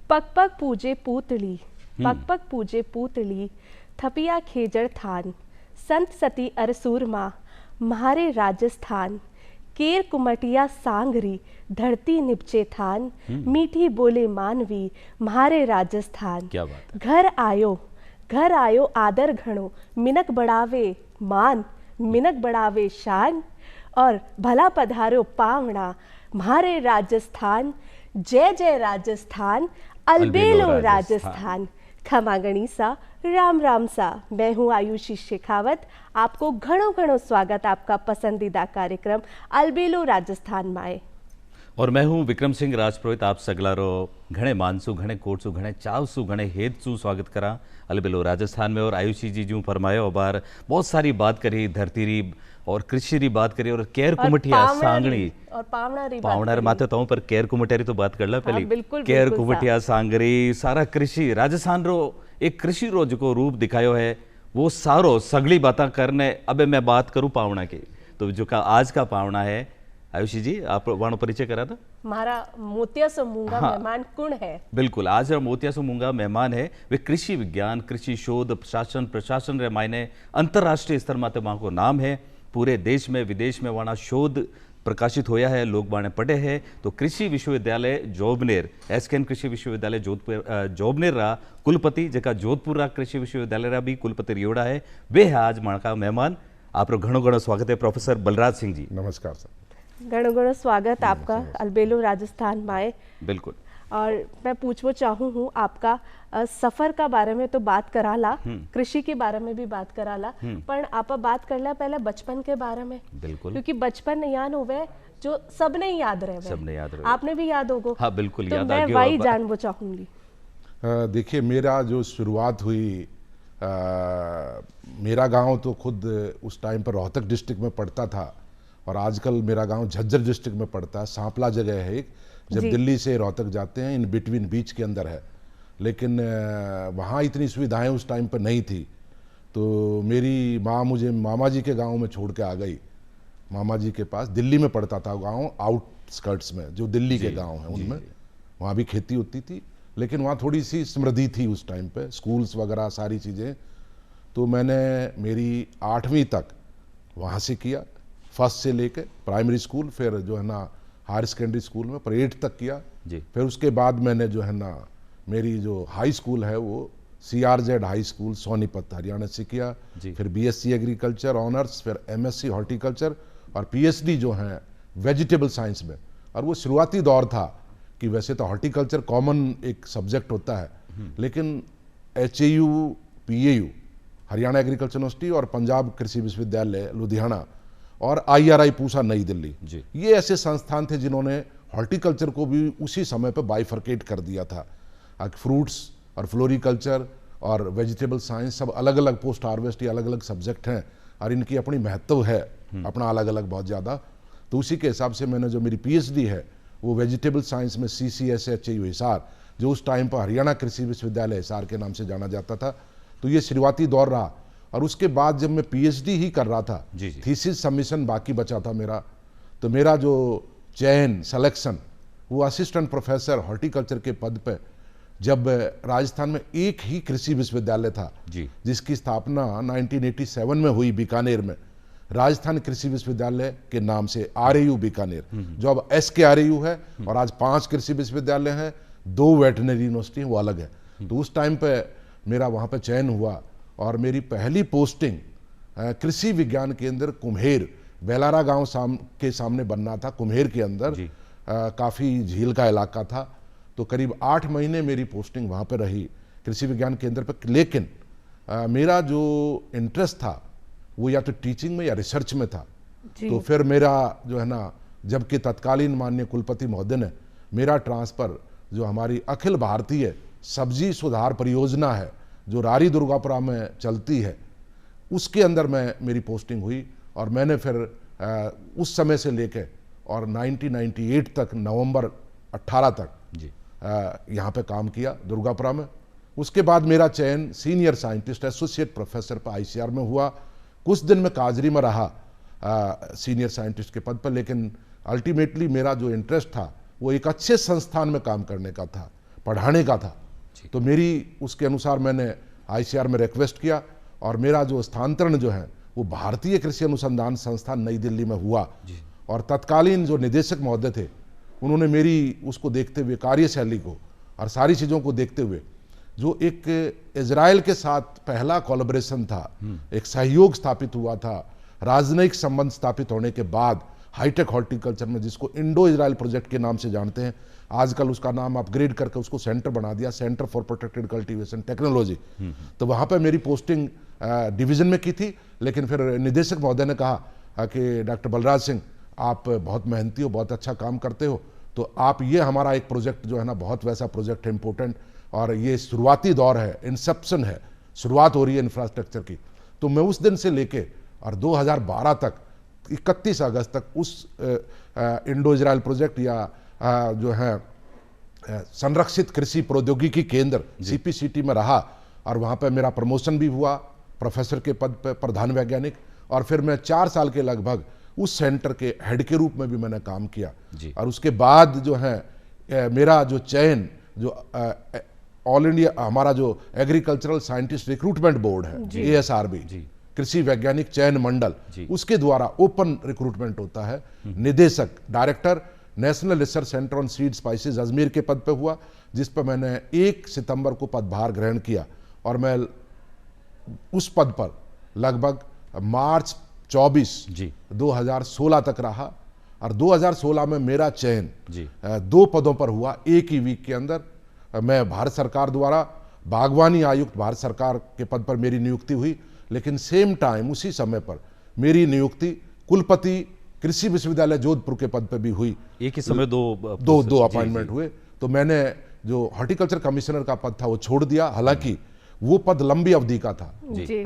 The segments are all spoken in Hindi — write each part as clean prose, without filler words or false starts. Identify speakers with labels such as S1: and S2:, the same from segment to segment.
S1: पग पग पूजे पूतली, पग पग पूजे पूतली, थपिया खेजड़ थान, संत सती अरसूरमा, म्हारे राजस्थान, केर कुमटिया सांगरी, धरती निपचे थान, मीठी बोले मानवी, म्हारे राजस्थान।
S2: क्या बात है।
S1: घर आयो आदर घणो, मिनक बढ़ावे मान, मिनक बढ़ावे शान, और भला पधारो पावना, म्हारे राजस्थान। जय जय राजस्थान, अलबेलो राजस्थान। खमा गणिसा, राम राम सा। मैं हूँ आयुषी शेखावत। आपको घणो घणो स्वागत आपका पसंदीदा कार्यक्रम अलबेलो राजस्थान माए।
S2: और मैं हूँ विक्रम सिंह राजपुरोहित। आप सगलारो घणे मानसू, घणे कोटसू, घणे चावसू, घणे हेतसू स्वागत करा अलबेलो राजस्थान में। और आयुषी जी जूं फरमायो बार बहुत सारी बात करी, धरती री और कृषि री बात करी, और केर कुमटिया सांगणी
S1: और
S2: पावणार माथे तो पर केर कुमटिया तो बात कर ला पहले।
S1: बिल्कुल,
S2: केर
S1: बिल्कुल
S2: कुमटिया सांगरी सारा कृषि राजस्थान रो एक कृषि रो जो रूप दिखायो है वो सारो सगली बातें करने। अबे मैं बात करूं पावना की, तो जो का आज का पावना है आयुषी जी, आप वाणो परिचय करा था।
S1: हमारा मोतिया सो मूंगा मेहमान कौन है?
S2: बिल्कुल, आज मोतिया सो मूंगा मेहमान है। वे कृषि विज्ञान, कृषि शोध, प्रशासन रे मायने अंतर्राष्ट्रीय स्तर माते वहाँ को नाम है। पूरे देश में विदेश में वहाँ शोध प्रकाशित होया है, लोग बाणे पढ़े हैं। तो कृषि विश्वविद्यालय जोबनेर, एसकेएन कृषि विश्वविद्यालय जोधपुर जोबनेर रा कुलपति, जका जोधपुर रा कृषि विश्वविद्यालय रा भी कुलपति रियोड़ा है, वे है आज माण का मेहमान। आप घणो घणो स्वागत है प्रोफेसर बलराज सिंह जी।
S3: नमस्कार सर।
S1: घणो घणो स्वागत आपका अलबेलो राजस्थान माए।
S2: बिल्कुल।
S1: और मैं पूछना चाहूँ हूँ आपका सफर का बारे में तो बात कराला, कृषि के बारे में भी बात कराला, पर आप बात कर ला पहले बचपन के बारे में।
S2: बिल्कुल,
S1: क्योंकि बचपन याद होवे जो सबने याद रहे,
S2: सबने याद रहे,
S1: आपने भी याद होगो।
S2: हाँ बिल्कुल,
S1: तो
S2: याद
S1: मैं वही जानना चाहूंगी।
S3: देखिए, मेरा जो शुरुआत हुई, मेरा गांव तो खुद उस टाइम पर रोहतक डिस्ट्रिक्ट में पड़ता था, और आजकल मेरा गांव झज्जर डिस्ट्रिक्ट में पड़ता है। सांपला जगह है एक, जब दिल्ली से रोहतक जाते हैं इन बिटवीन बीच के अंदर है। लेकिन वहाँ इतनी सुविधाएं उस टाइम पर नहीं थी, तो मेरी माँ मुझे मामा जी के गांव में छोड़ के आ गई। मामा जी के पास दिल्ली में पड़ता था गांव, आउटस्कर्ट्स में, जो दिल्ली के गांव हैं उनमें वहाँ भी खेती होती थी, लेकिन वहाँ थोड़ी सी समृद्धि थी उस टाइम पे, स्कूल्स वगैरह सारी चीज़ें। तो मैंने मेरी 8वीं तक वहाँ से किया, फर्स्ट से लेके प्राइमरी स्कूल, फिर जो है ना हायर सेकेंडरी स्कूल में, पर 8 तक किया जी। फिर उसके बाद मैंने जो है ना मेरी जो हाई स्कूल है वो CRZ high school Sonipat Haryana से किया। फिर BSc एग्रीकल्चर ऑनर्स, फिर MSc हॉर्टिकल्चर, और PhD जो है वेजिटेबल साइंस में। और वो शुरुआती दौर था कि वैसे तो हॉर्टिकल्चर कॉमन एक सब्जेक्ट होता है, लेकिन HAU, PAU Haryana agriculture university और पंजाब कृषि विश्वविद्यालय लुधियाना और IRI पूसा नई दिल्ली, ये ऐसे संस्थान थे जिन्होंने हॉर्टिकल्चर को भी उसी समय पर बाइफर्केट कर दिया था। फ्रूट्स और फ्लोरिकल्चर और वेजिटेबल साइंस सब अलग अलग पोस्ट हार्वेस्ट या अलग अलग सब्जेक्ट हैं, और इनकी अपनी महत्व है अपना अलग अलग बहुत ज़्यादा। तो उसी के हिसाब से मैंने जो मेरी PhD है वो वेजिटेबल साइंस में CCSHAU हिसार, जो उस टाइम पर हरियाणा कृषि विश्वविद्यालय हिसार के नाम से जाना जाता था। तो ये शुरुआती दौर रहा, और उसके बाद जब मैं PhD ही कर रहा था, थीसिस सबमिशन बाकी बचा था मेरा, तो मेरा जो चयन सिलेक्शन वो असिस्टेंट प्रोफेसर हॉर्टिकल्चर के पद पे, जब राजस्थान में एक ही कृषि विश्वविद्यालय था जिसकी स्थापना 1987 में हुई बीकानेर में, राजस्थान कृषि विश्वविद्यालय के नाम से, RAU बीकानेर, जो अब SKRAU है। और आज 5 कृषि विश्वविद्यालय हैं, 2 वेटनरी यूनिवर्सिटी वो अलग है। तो उस टाइम पे मेरा वहाँ पे चयन हुआ, और मेरी पहली पोस्टिंग कृषि विज्ञान केंद्र कुम्हेर, बेलारा गांव के सामने बनना था, कुम्हेर के अंदर काफ़ी झील का इलाका था। तो करीब 8 महीने मेरी पोस्टिंग वहाँ पे रही कृषि विज्ञान केंद्र पर। लेकिन मेरा जो इंटरेस्ट था वो या तो टीचिंग में या रिसर्च में था। तो फिर मेरा जो है ना, जबकि तत्कालीन माननीय कुलपति महोदय ने मेरा ट्रांसफ़र जो हमारी अखिल भारतीय सब्जी सुधार परियोजना है जो रारी दुर्गापुरा में चलती है, उसके अंदर मेरी पोस्टिंग हुई। और मैंने फिर उस समय से लेके और 1998 तक, नवंबर 18 तक यहाँ पे काम किया दुर्गापुरा में। उसके बाद मेरा चयन सीनियर साइंटिस्ट एसोसिएट प्रोफेसर पर ICR में हुआ। कुछ दिन में काजरी में रहा सीनियर साइंटिस्ट के पद पर, लेकिन अल्टीमेटली मेरा जो इंटरेस्ट था वो एक अच्छे संस्थान में काम करने का था। पढ़ाने का था। तो मेरी उसके अनुसार मैंने आईसीआर में रिक्वेस्ट किया और मेरा जो स्थानांतरण जो है वो भारतीय कृषि अनुसंधान संस्थान नई दिल्ली में हुआ। और तत्कालीन जो निदेशक महोदय थे उन्होंने मेरी उसको देखते हुए, कार्यशैली को और सारी चीज़ों को देखते हुए, जो एक इजराइल के साथ पहला कोलैबोरेशन था, एक सहयोग स्थापित हुआ था, राजनयिक संबंध स्थापित होने के बाद हाईटेक हॉर्टिकल्चर में, जिसको इंडो इजराइल प्रोजेक्ट के नाम से जानते हैं, आजकल उसका नाम अपग्रेड करके उसको सेंटर बना दिया, centre for protected cultivation technology. तो वहाँ पर मेरी पोस्टिंग डिवीजन में की थी, लेकिन फिर निदेशक महोदय ने कहा कि डॉक्टर बलराज सिंह आप बहुत मेहनती हो, बहुत अच्छा काम करते हो, तो आप ये हमारा एक प्रोजेक्ट जो है ना, बहुत वैसा प्रोजेक्ट है इम्पोर्टेंट, और ये शुरुआती दौर है, इंसेप्शन है, शुरुआत हो रही है इंफ्रास्ट्रक्चर की। तो मैं उस दिन से लेके और 2012 तक 31 अगस्त तक उस इंडो इजराइल प्रोजेक्ट या जो है संरक्षित कृषि प्रौद्योगिकी केंद्र CPCT में रहा, और वहाँ पे मेरा प्रमोशन भी हुआ प्रोफेसर के पद पे, प्रधान वैज्ञानिक, और फिर मैं 4 साल के लगभग उस सेंटर के हेड के रूप में भी मैंने काम किया। और उसके बाद जो है मेरा जो चयन, जो ऑल इंडिया हमारा जो एग्रीकल्चरल साइंटिस्ट रिक्रूटमेंट बोर्ड है, ASRB, कृषि वैज्ञानिक चयन मंडल, उसके द्वारा ओपन रिक्रूटमेंट होता है। निदेशक, director, national research centre on seed spices Ajmer के पद पे हुआ, जिस पर मैंने 1 सितंबर को पदभार ग्रहण किया, और मैं उस पद पर लगभग मार्च 24 2016 तक रहा। और 2016 में मेरा चयन 2 पदों पर हुआ एक ही वीक के अंदर। मैं भारत सरकार द्वारा बागवानी आयुक्त भारत सरकार के पद पर मेरी नियुक्ति हुई, लेकिन सेम टाइम उसी समय पर मेरी नियुक्ति कुलपति कृषि विश्वविद्यालय जोधपुर के पद पर भी हुई।
S2: एक ही समय
S3: दो अपॉइंटमेंट हुए। तो मैंने जो हॉर्टिकल्चर कमिश्नर का पद था वो छोड़ दिया, हालांकि वो पद लंबी अवधि का था,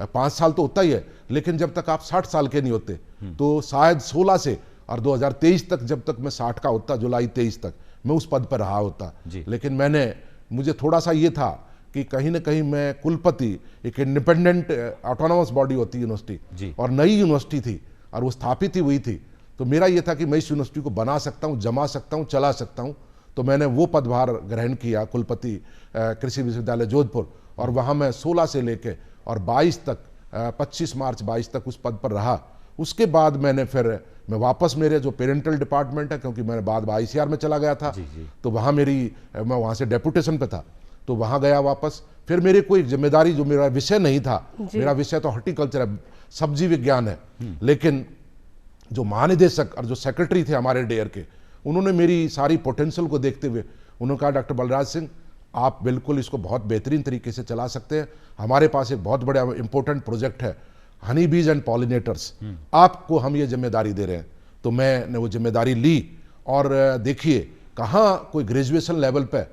S3: 5 साल तो होता ही है, लेकिन जब तक आप 60 साल के नहीं होते, तो शायद 16 से और 2023 तक, जब तक मैं 60 का होता, जुलाई 23 तक मैं उस पद पर रहा होता। लेकिन मुझे थोड़ा सा ये था कि कहीं ना कहीं मैं कुलपति, एक इंडिपेंडेंट ऑटोनोमस बॉडी होती है यूनिवर्सिटी, और नई यूनिवर्सिटी थी और वो स्थापित ही हुई थी, तो मेरा ये था कि मैं इस यूनिवर्सिटी को बना सकता हूँ, जमा सकता हूँ, चला सकता हूँ। तो मैंने वो पदभार ग्रहण किया, कुलपति कृषि विश्वविद्यालय जोधपुर, और वहाँ मैं 16 से लेके और 22 तक 25 मार्च 22 तक उस पद पर रहा। उसके बाद मैं वापस, मेरे जो पेरेंटल डिपार्टमेंट है, क्योंकि मैं बाद में ICR में चला गया था, तो वहाँ मैं वहाँ से डेपुटेशन पे था, तो वहाँ गया वापस। फिर मेरी कोई जिम्मेदारी, जो मेरा विषय नहीं था, मेरा विषय तो हॉर्टिकल्चर है, सब्जी विज्ञान है, लेकिन जो महानिदेशक और जो सेक्रेटरी थे हमारे डेयर के, उन्होंने मेरी सारी पोटेंशियल को देखते हुए उन्होंने कहा, डॉक्टर बलराज सिंह आप बिल्कुल इसको बहुत बेहतरीन तरीके से चला सकते हैं, हमारे पास एक बहुत बड़ा इंपॉर्टेंट प्रोजेक्ट है, हनी बीज एंड पॉलिनेटर्स, आपको हम ये जिम्मेदारी दे रहे हैं। तो मैंने वो जिम्मेदारी ली, और देखिए कहाँ कोई ग्रेजुएशन लेवल पे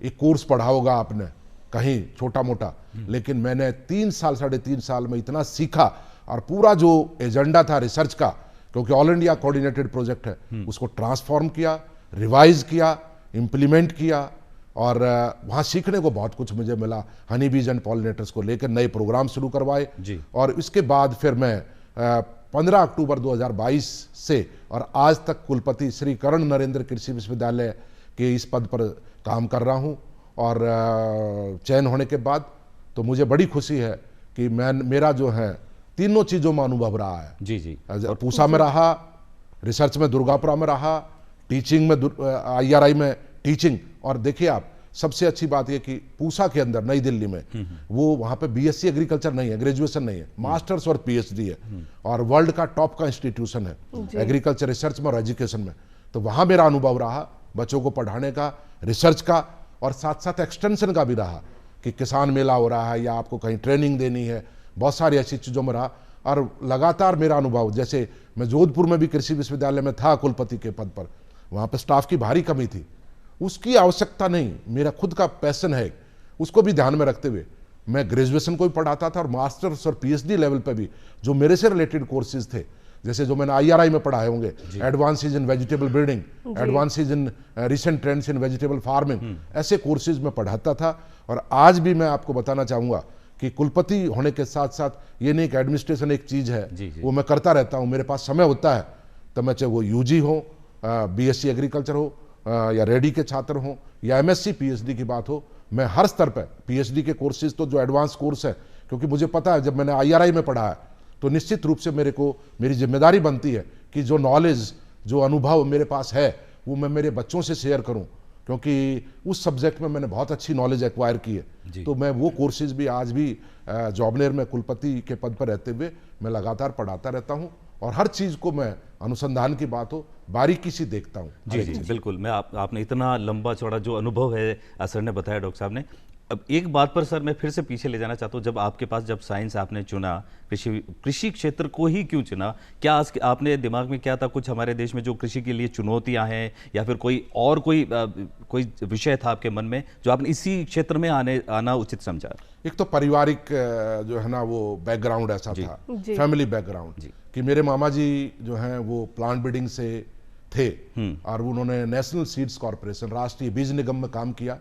S3: एक कोर्स पढ़ा होगा आपने, कहीं छोटा मोटा, लेकिन मैंने 3 साल 3.5 साल में इतना सीखा, और पूरा जो एजेंडा था रिसर्च का, क्योंकि ऑल इंडिया कोऑर्डिनेटेड प्रोजेक्ट है, उसको ट्रांसफॉर्म किया, रिवाइज किया, इम्प्लीमेंट किया, और वहाँ सीखने को बहुत कुछ मुझे मिला। हनी बीज एंड पॉलिनेटर्स को लेकर नए प्रोग्राम शुरू करवाए, और इसके बाद फिर मैं 15 अक्टूबर 2022 से और आज तक कुलपति श्री कर्ण नरेंद्र कृषि विश्वविद्यालय के इस पद पर काम कर रहा हूँ। और चयन होने के बाद तो मुझे बड़ी खुशी है कि मेरा जो है तीनों चीज़ों में अनुभव रहा है। पूसा में रहा, रिसर्च में दुर्गापुरा में रहा, टीचिंग में IRI में टीचिंग, और देखिए आप, सबसे अच्छी बात यह कि पूसा के अंदर नई दिल्ली में वो वहाँ पे BSc एग्रीकल्चर नहीं है, ग्रेजुएशन नहीं है, मास्टर्स और PhD है, और वर्ल्ड का टॉप का इंस्टीट्यूशन है एग्रीकल्चर रिसर्च में और एजुकेशन में। तो वहाँ मेरा अनुभव रहा बच्चों को पढ़ाने का, रिसर्च का, और साथ साथ एक्सटेंशन का भी रहा कि किसान मेला हो रहा है या आपको कहीं ट्रेनिंग देनी है, बहुत सारी ऐसी चीज़ों में रहा। और लगातार मेरा अनुभव, जैसे मैं जोधपुर में भी कृषि विश्वविद्यालय में था कुलपति के पद पर, वहाँ पर स्टाफ की भारी कमी थी, उसकी आवश्यकता नहीं, मेरा खुद का पैशन है, उसको भी ध्यान में रखते हुए मैं ग्रेजुएशन को भी पढ़ाता था, और मास्टर्स और PhD लेवल पे भी जो मेरे से रिलेटेड कोर्सेज थे, जैसे जो मैंने IRI में पढ़ाए होंगे, advances in vegetable breeding, advances in recent trends in vegetable farming, ऐसे कोर्सेज में पढ़ाता था। और आज भी मैं आपको बताना चाहूँगा कि कुलपति होने के साथ साथ ये नहीं कि एडमिनिस्ट्रेशन एक चीज़ है, वो मैं करता रहता हूँ, मेरे पास समय होता है, तो मैं चाहे वो UG हो, BSc एग्रीकल्चर हो, या रेडी के छात्र हों, या एमएससी पीएचडी की बात हो, मैं हर स्तर पर पीएचडी के कोर्सेज तो जो एडवांस कोर्स है, क्योंकि मुझे पता है जब मैंने आईआरआई में पढ़ा है तो निश्चित रूप से मेरी जिम्मेदारी बनती है कि जो नॉलेज, जो अनुभव मेरे पास है वो मैं मेरे बच्चों से शेयर करूं, क्योंकि उस सब्जेक्ट में मैंने बहुत अच्छी नॉलेज एक्वायर की है। तो मैं वो कोर्सेज भी आज भी जॉबनेर में कुलपति के पद पर रहते हुए मैं लगातार पढ़ाता रहता हूं, और हर चीज़ को मैं अनुसंधान की बात हो बारीकी से देखता हूँ।
S2: जी जी बिल्कुल। मैं आपने इतना लंबा चौड़ा जो अनुभव है सर ने बताया, डॉक्टर साहब ने। अब एक बात पर सर मैं फिर से पीछे ले जाना चाहता हूँ, जब आपके पास जब साइंस आपने चुना, कृषि क्षेत्र को ही क्यों चुना? क्या आपने दिमाग में क्या था, कुछ हमारे देश में जो कृषि के लिए चुनौतियां हैं, या फिर कोई विषय था आपके मन में जो आपने इसी क्षेत्र में आना उचित समझा?
S3: एक तो पारिवारिक जो है ना वो बैकग्राउंड ऐसा था, फैमिली बैकग्राउंड, कि मेरे मामा जी जो हैं वो प्लांट ब्रीडिंग से थे, और उन्होंने नेशनल सीड्स कॉर्पोरेशन, राष्ट्रीय बीज निगम में काम किया,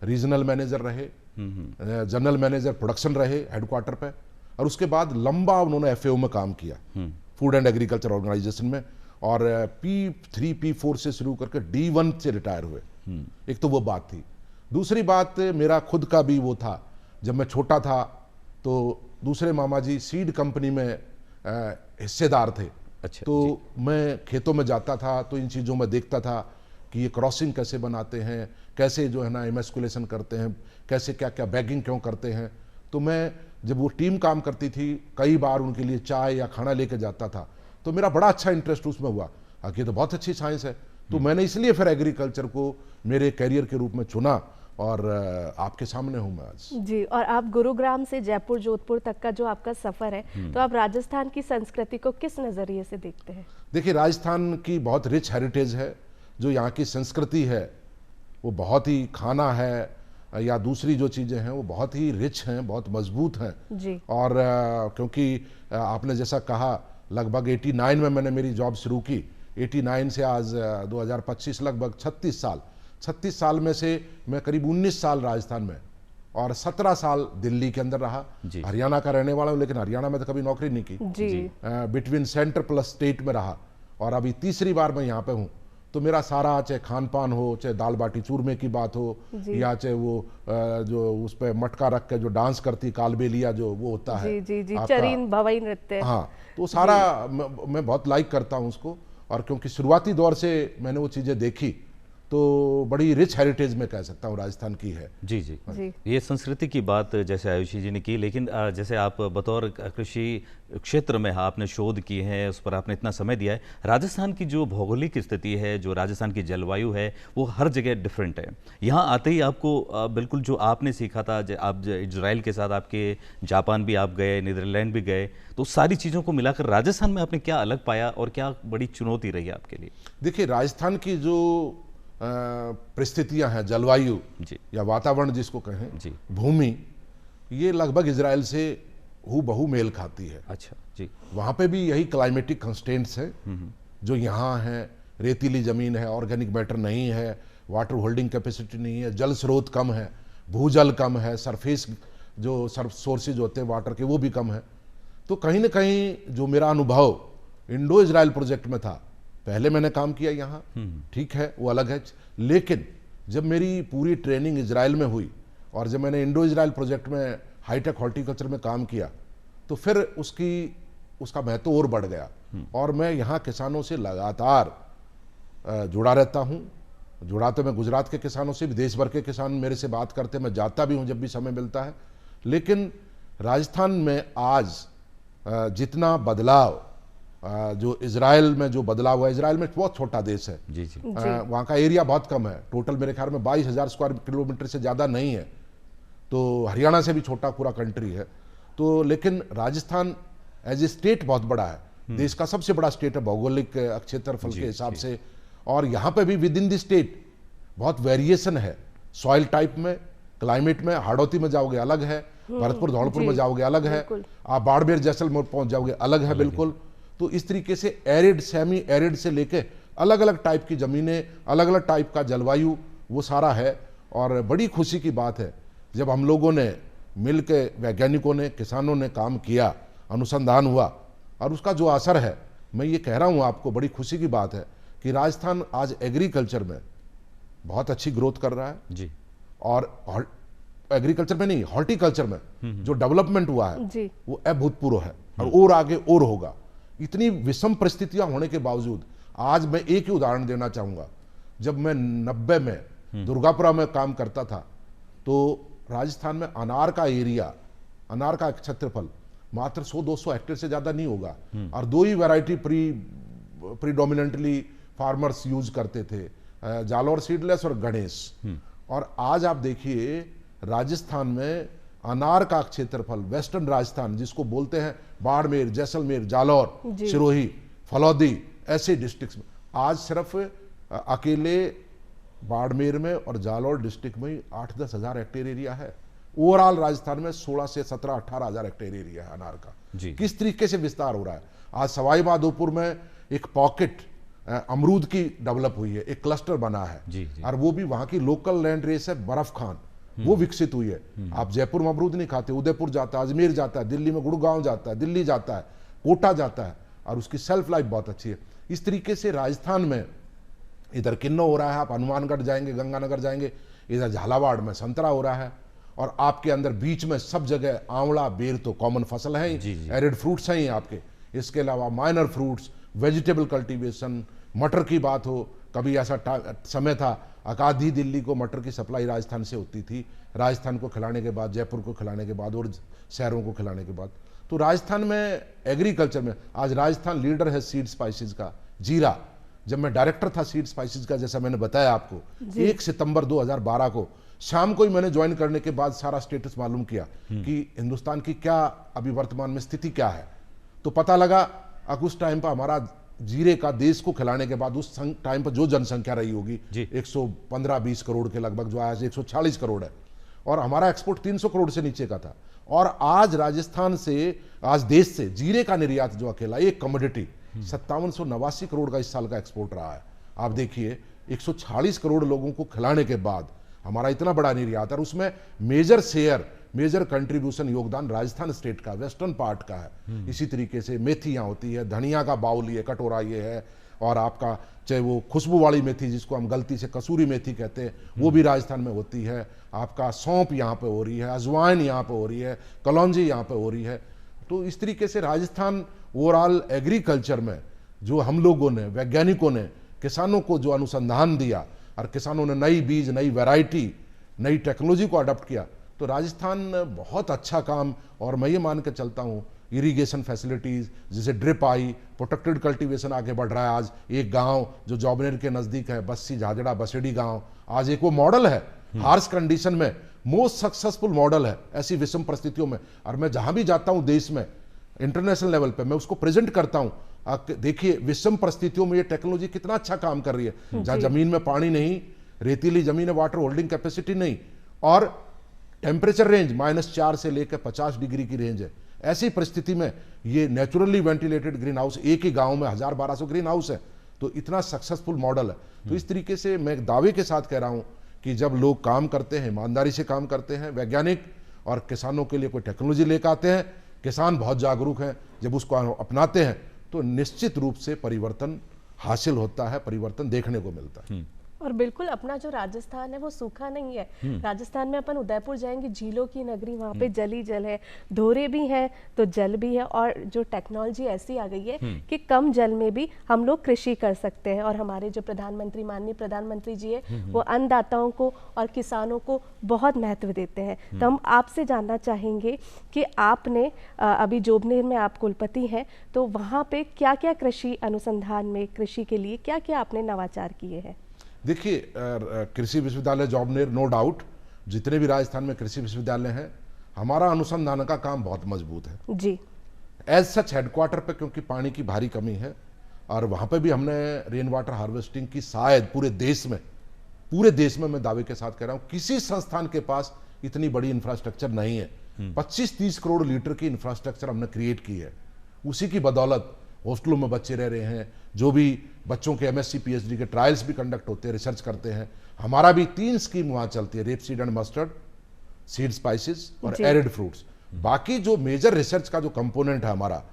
S3: रीजनल मैनेजर रहे, जनरल मैनेजर प्रोडक्शन रहे हेडक्वार्टर पे, और उसके बाद लंबा उन्होंने एफएओ में काम किया, फूड एंड एग्रीकल्चर ऑर्गेनाइजेशन में, और P3 P4 से शुरू करके D1 से रिटायर हुए। एक तो वो बात थी। दूसरी बात, मेरा खुद का भी वो था, जब मैं छोटा था तो दूसरे मामा जी सीड कंपनी में हिस्सेदार थे।
S2: अच्छा,
S3: तो मैं खेतों में जाता था तो इन चीज़ों में देखता था कि ये क्रॉसिंग कैसे बनाते हैं, कैसे जो है ना इमेस्कुलेशन करते हैं, कैसे क्या क्या बैगिंग क्यों करते हैं। तो मैं जब वो टीम काम करती थी, कई बार उनके लिए चाय या खाना लेके जाता था, तो मेरा बड़ा अच्छा इंटरेस्ट उसमें हुआ, ये तो बहुत अच्छी साइंस है। तो मैंने इसलिए फिर एग्रीकल्चर को मेरे कैरियर के रूप में चुना, और आपके सामने हूँ मैं आज।
S1: जी, और आप गुरुग्राम से जयपुर जोधपुर तक का जो आपका सफर है, तो आप राजस्थान की संस्कृति को किस नजरिए से देखते हैं?
S3: देखिए, राजस्थान की बहुत रिच हेरिटेज है, जो यहाँ की संस्कृति है वो बहुत ही, खाना है या दूसरी जो चीज़ें हैं वो बहुत ही रिच हैं, बहुत मजबूत हैं
S1: जी।
S3: और क्योंकि आपने जैसा कहा, लगभग 89 में मैंने मेरी जॉब शुरू की, 89 से आज 2025 लगभग 36 साल में से मैं करीब 19 साल राजस्थान में और 17 साल दिल्ली के अंदर रहा। हरियाणा का रहने वाला हूँ, लेकिन हरियाणा में तो कभी नौकरी नहीं की, बिटवीन सेंटर प्लस स्टेट में रहा, और अभी तीसरी बार मैं यहाँ पे हूँ। तो मेरा सारा, चाहे खान पान हो, चाहे दाल बाटी चूरमे की बात हो, या चाहे वो जो उस पर मटका रख के जो डांस करती कालबेलिया जो वो होता है,
S1: चरीन भवई नृत्य,
S3: हाँ, तो सारा मैं बहुत लाइक करता हूँ उसको। और क्योंकि शुरुआती दौर से मैंने वो चीज़ें देखी, तो बड़ी रिच हेरिटेज में कह सकता हूँ राजस्थान की है।
S2: जी जी, जी। ये संस्कृति की बात जैसे आयुषी जी ने की, लेकिन जैसे आप बतौर कृषि क्षेत्र में आपने शोध की है, उस पर आपने इतना समय दिया है, राजस्थान की जो भौगोलिक स्थिति है, जो राजस्थान की जलवायु है, वो हर जगह डिफरेंट है। यहाँ आते ही आपको बिल्कुल जो आपने सीखा था, आप इजराइल के साथ आपके जापान भी आप गए, नीदरलैंड भी गए, तो सारी चीज़ों को मिलाकर राजस्थान में आपने क्या अलग पाया और क्या बड़ी चुनौती रही आपके लिए?
S3: देखिए, राजस्थान की जो परिस्थितियां हैं, जलवायु या वातावरण जिसको कहें, भूमि, ये लगभग इजराइल से हूबहू मेल खाती है।
S2: अच्छा जी।
S3: वहाँ पे भी यही क्लाइमेटिक कंस्ट्रेंट्स हैं जो यहाँ हैं। रेतीली ज़मीन है, ऑर्गेनिक मैटर नहीं है, वाटर होल्डिंग कैपेसिटी नहीं है, जल स्रोत कम है, भूजल कम है, सरफेस जो सोर्सेज होते हैं वाटर के वो भी कम है। तो कहीं ना कहीं जो मेरा अनुभव इंडो इजराइल प्रोजेक्ट में था, पहले मैंने काम किया यहाँ, ठीक है, वो अलग है, लेकिन जब मेरी पूरी ट्रेनिंग इजराइल में हुई और जब मैंने इंडो इजराइल प्रोजेक्ट में हाईटेक हॉर्टिकल्चर में काम किया, तो फिर उसका महत्व और बढ़ गया। और मैं यहाँ किसानों से लगातार जुड़ा रहता हूँ। जुड़ा तो मैं गुजरात के किसानों से भी, देश भर के किसान मेरे से बात करते, मैं जाता भी हूँ जब भी समय मिलता है। लेकिन राजस्थान में आज जितना बदलाव, जो इजराइल में जो बदलाव हुआ, इजराइल में बहुत छोटा देश है,
S2: जी जी।
S3: वहाँ का एरिया बहुत कम है, टोटल मेरे ख्याल में 22,000 स्क्वायर किलोमीटर से ज़्यादा नहीं है, तो हरियाणा से भी छोटा पूरा कंट्री है। तो लेकिन राजस्थान एज ए स्टेट बहुत बड़ा है, देश का सबसे बड़ा स्टेट है भौगोलिक क्षेत्रफल के हिसाब से। और यहाँ पे भी विद इन द स्टेट बहुत वेरिएशन है, सॉइल टाइप में, क्लाइमेट में। हाड़ौती में जाओगे अलग है, भरतपुर धौलपुर में जाओगे अलग है, आप बाड़मेर जैसलमेर पहुंच जाओगे अलग है बिल्कुल। तो इस तरीके से एरिड, सेमी एरिड से लेके अलग अलग टाइप की ज़मीनें, अलग अलग टाइप का जलवायु, वो सारा है। और बड़ी खुशी की बात है जब हम लोगों ने मिल के, वैज्ञानिकों ने, किसानों ने काम किया, अनुसंधान हुआ, और उसका जो असर है, मैं ये कह रहा हूँ आपको, बड़ी खुशी की बात है कि राजस्थान आज एग्रीकल्चर में बहुत अच्छी ग्रोथ कर रहा है।
S2: जी
S3: और एग्रीकल्चर में नहीं, हॉर्टिकल्चर में जो डेवलपमेंट हुआ है
S1: जी।
S3: वो अभूतपूर्व है और आगे और होगा। इतनी विषम परिस्थितियां होने के बावजूद आज मैं एक ही उदाहरण देना चाहूंगा। जब मैं 90 में दुर्गापुरा में काम करता था तो राजस्थान में अनार का एरिया, अनार का क्षेत्रफल मात्र 100-200 हेक्टेयर से ज्यादा नहीं होगा और दो ही वैरायटी प्रीडोमिनेंटली फार्मर्स यूज करते थे, जालौर सीडलेस और गणेश। और आज आप देखिए राजस्थान में अनार का क्षेत्रफल, वेस्टर्न राजस्थान जिसको बोलते हैं बाड़मेर, जैसलमेर, जालौर, सिरोही, फलौदी, ऐसे डिस्ट्रिक्ट्स में आज सिर्फ अकेले बाड़मेर में और जालौर डिस्ट्रिक्ट में ही 8-10 हज़ार हेक्टेयर एरिया है। ओवरऑल राजस्थान में 16 से 17-18 हज़ार हेक्टेयर एरिया है अनार का। किस तरीके से विस्तार हो रहा है। आज सवाई माधोपुर में एक पॉकेट अमरूद की डेवलप हुई है, एक क्लस्टर बना है और वो भी वहां की लोकल लैंड रेस है बर्फ खान, वो विकसित हुई है। आप जयपुर में अमरूद नहीं खाते, उदयपुर जाता है, अजमेर जाता है, दिल्ली में गुड़गांव जाता है, दिल्ली जाता है, कोटा जाता है और उसकी सेल्फ लाइफ बहुत अच्छी है। इस तरीके से राजस्थान में इधर किन्नौ हो रहा है, आप हनुमानगढ़ जाएंगे, गंगानगर जाएंगे, इधर झालावाड़ में संतरा हो रहा है और आपके अंदर बीच में सब जगह आंवला, बेर तो कॉमन फसल है ही, एरिड फ्रूट्स हैं ही आपके। इसके अलावा माइनर फ्रूट्स, वेजिटेबल कल्टीवेशन, मटर की बात हो, कभी ऐसा समय था आधी दिल्ली को मटर की सप्लाई राजस्थान से होती थी, राजस्थान को खिलाने के बाद, जयपुर को खिलाने के बाद और शहरों को खिलाने के बाद। तो राजस्थान में एग्रीकल्चर में आज राजस्थान लीडर है सीड स्पाइसेस का। जीरा, जब मैं डायरेक्टर था सीड स्पाइसेस का, जैसा मैंने बताया आपको, 1 सितंबर 2012 को शाम को ही मैंने ज्वाइन करने के बाद सारा स्टेटस मालूम किया कि हिंदुस्तान की क्या अभी वर्तमान में स्थिति क्या है। तो पता लगा उस टाइम पर हमारा जीरे का देश को खिलाने के बाद उस टाइम पर जो जनसंख्या रही होगी 115-20 करोड़ के लगभग, जो आज 140 करोड़ है और हमारा एक्सपोर्ट 300 करोड़ से नीचे का था। और आज राजस्थान से, आज देश से जीरे का निर्यात जो अकेला एक कमोडिटी 5789 करोड़ का इस साल का एक्सपोर्ट रहा है। आप देखिए 140 करोड़ लोगों को खिलाने के बाद हमारा इतना बड़ा निर्यात है और उसमें मेजर शेयर, मेजर कंट्रीब्यूशन, योगदान राजस्थान स्टेट का, वेस्टर्न पार्ट का है। इसी तरीके से मेथी यहाँ होती है, धनिया का बाउल ये कटोरा ये है, और आपका चाहे वो खुशबू वाली मेथी जिसको हम गलती से कसूरी मेथी कहते हैं वो भी राजस्थान में होती है। आपका सौंप यहाँ पे हो रही है, अजवाइन यहाँ पे हो रही है, कलौंजी यहाँ पे हो रही है। तो इस तरीके से राजस्थान ओवरऑल एग्रीकल्चर में जो हम लोगों ने, वैज्ञानिकों ने किसानों को जो अनुसंधान दिया और किसानों ने नई बीज, नई वैरायटी, नई टेक्नोलॉजी को अडॉप्ट किया, तो राजस्थान बहुत अच्छा काम। और मैं ये मान के चलता हूँ इरिगेशन फैसिलिटीज़ जैसे ड्रिप आई, प्रोटेक्टेड कल्टीवेशन आगे बढ़ रहा है। आज एक गांव जो जॉबनेर के नज़दीक है, बस्सी झाजड़ा बसेड़ी गांव, आज एक वो मॉडल है, हार्श कंडीशन में मोस्ट सक्सेसफुल मॉडल है ऐसी विषम परिस्थितियों में। और मैं जहां भी जाता हूं देश में, इंटरनेशनल लेवल पे मैं उसको प्रेजेंट करता हूं। देखिए विषम परिस्थितियों में ये टेक्नोलॉजी कितना अच्छा काम कर रही है। जहां जमीन में पानी नहीं, रेतीली जमीन है, वाटर होल्डिंग कैपेसिटी नहीं, और टेम्परेचर रेंज -4 से लेकर 50 डिग्री की रेंज है, ऐसी परिस्थिति में ये नेचुरली वेंटिलेटेड ग्रीन हाउस, एक ही गांव में 1000-1200 ग्रीन हाउस है, तो इतना सक्सेसफुल मॉडल है। तो इस तरीके से मैं दावे के साथ कह रहा हूं कि जब लोग काम करते हैं, ईमानदारी से काम करते हैं, वैज्ञानिक और किसानों के लिए कोई टेक्नोलॉजी लेकर आते हैं, किसान बहुत जागरूक हैं, जब उसको अपनाते हैं तो निश्चित रूप से परिवर्तन हासिल होता है, परिवर्तन देखने को मिलता है।
S1: और बिल्कुल अपना जो राजस्थान है वो सूखा नहीं है। राजस्थान में अपन उदयपुर जाएंगे, झीलों की नगरी, वहाँ पे जल ही जल है, धोरे भी हैं तो जल भी है, और जो टेक्नोलॉजी ऐसी आ गई है कि कम जल में भी हम लोग कृषि कर सकते हैं। और हमारे जो प्रधानमंत्री, माननीय प्रधानमंत्री जी है, वो अन्नदाताओं को और किसानों को बहुत महत्व देते हैं। तो हम आपसे जानना चाहेंगे कि आपने अभी जोबनेर में आप कुलपति हैं, तो वहाँ पे क्या क्या कृषि अनुसंधान में, कृषि के लिए क्या क्या आपने नवाचार किए हैं?
S3: देखिए कृषि विश्वविद्यालय जॉबनेर, नो डाउट जितने भी राजस्थान में कृषि विश्वविद्यालय हैं, हमारा अनुसंधान का काम बहुत मजबूत है
S1: जी।
S3: एज सच हेडक्वार्टर पे, क्योंकि पानी की भारी कमी है और वहाँ पे भी हमने रेन वाटर हार्वेस्टिंग की शायद पूरे देश में मैं दावे के साथ कह रहा हूँ किसी संस्थान के पास इतनी बड़ी इंफ्रास्ट्रक्चर नहीं है। 25-30 करोड़ लीटर की इंफ्रास्ट्रक्चर हमने क्रिएट की है। उसी की बदौलत हॉस्टलों में बच्चे रह रहे हैं, जो भी बच्चों के MSc PhD के ट्रायल्स भी कंडक्ट होते हैं, रिसर्च करते हैं। हमारा भी 3 स्कीम वहाँ चलती है, rape seed and mustard, seed spices और एरिड फ्रूट्स। बाकी जो मेजर रिसर्च का जो कंपोनेंट है हमारा,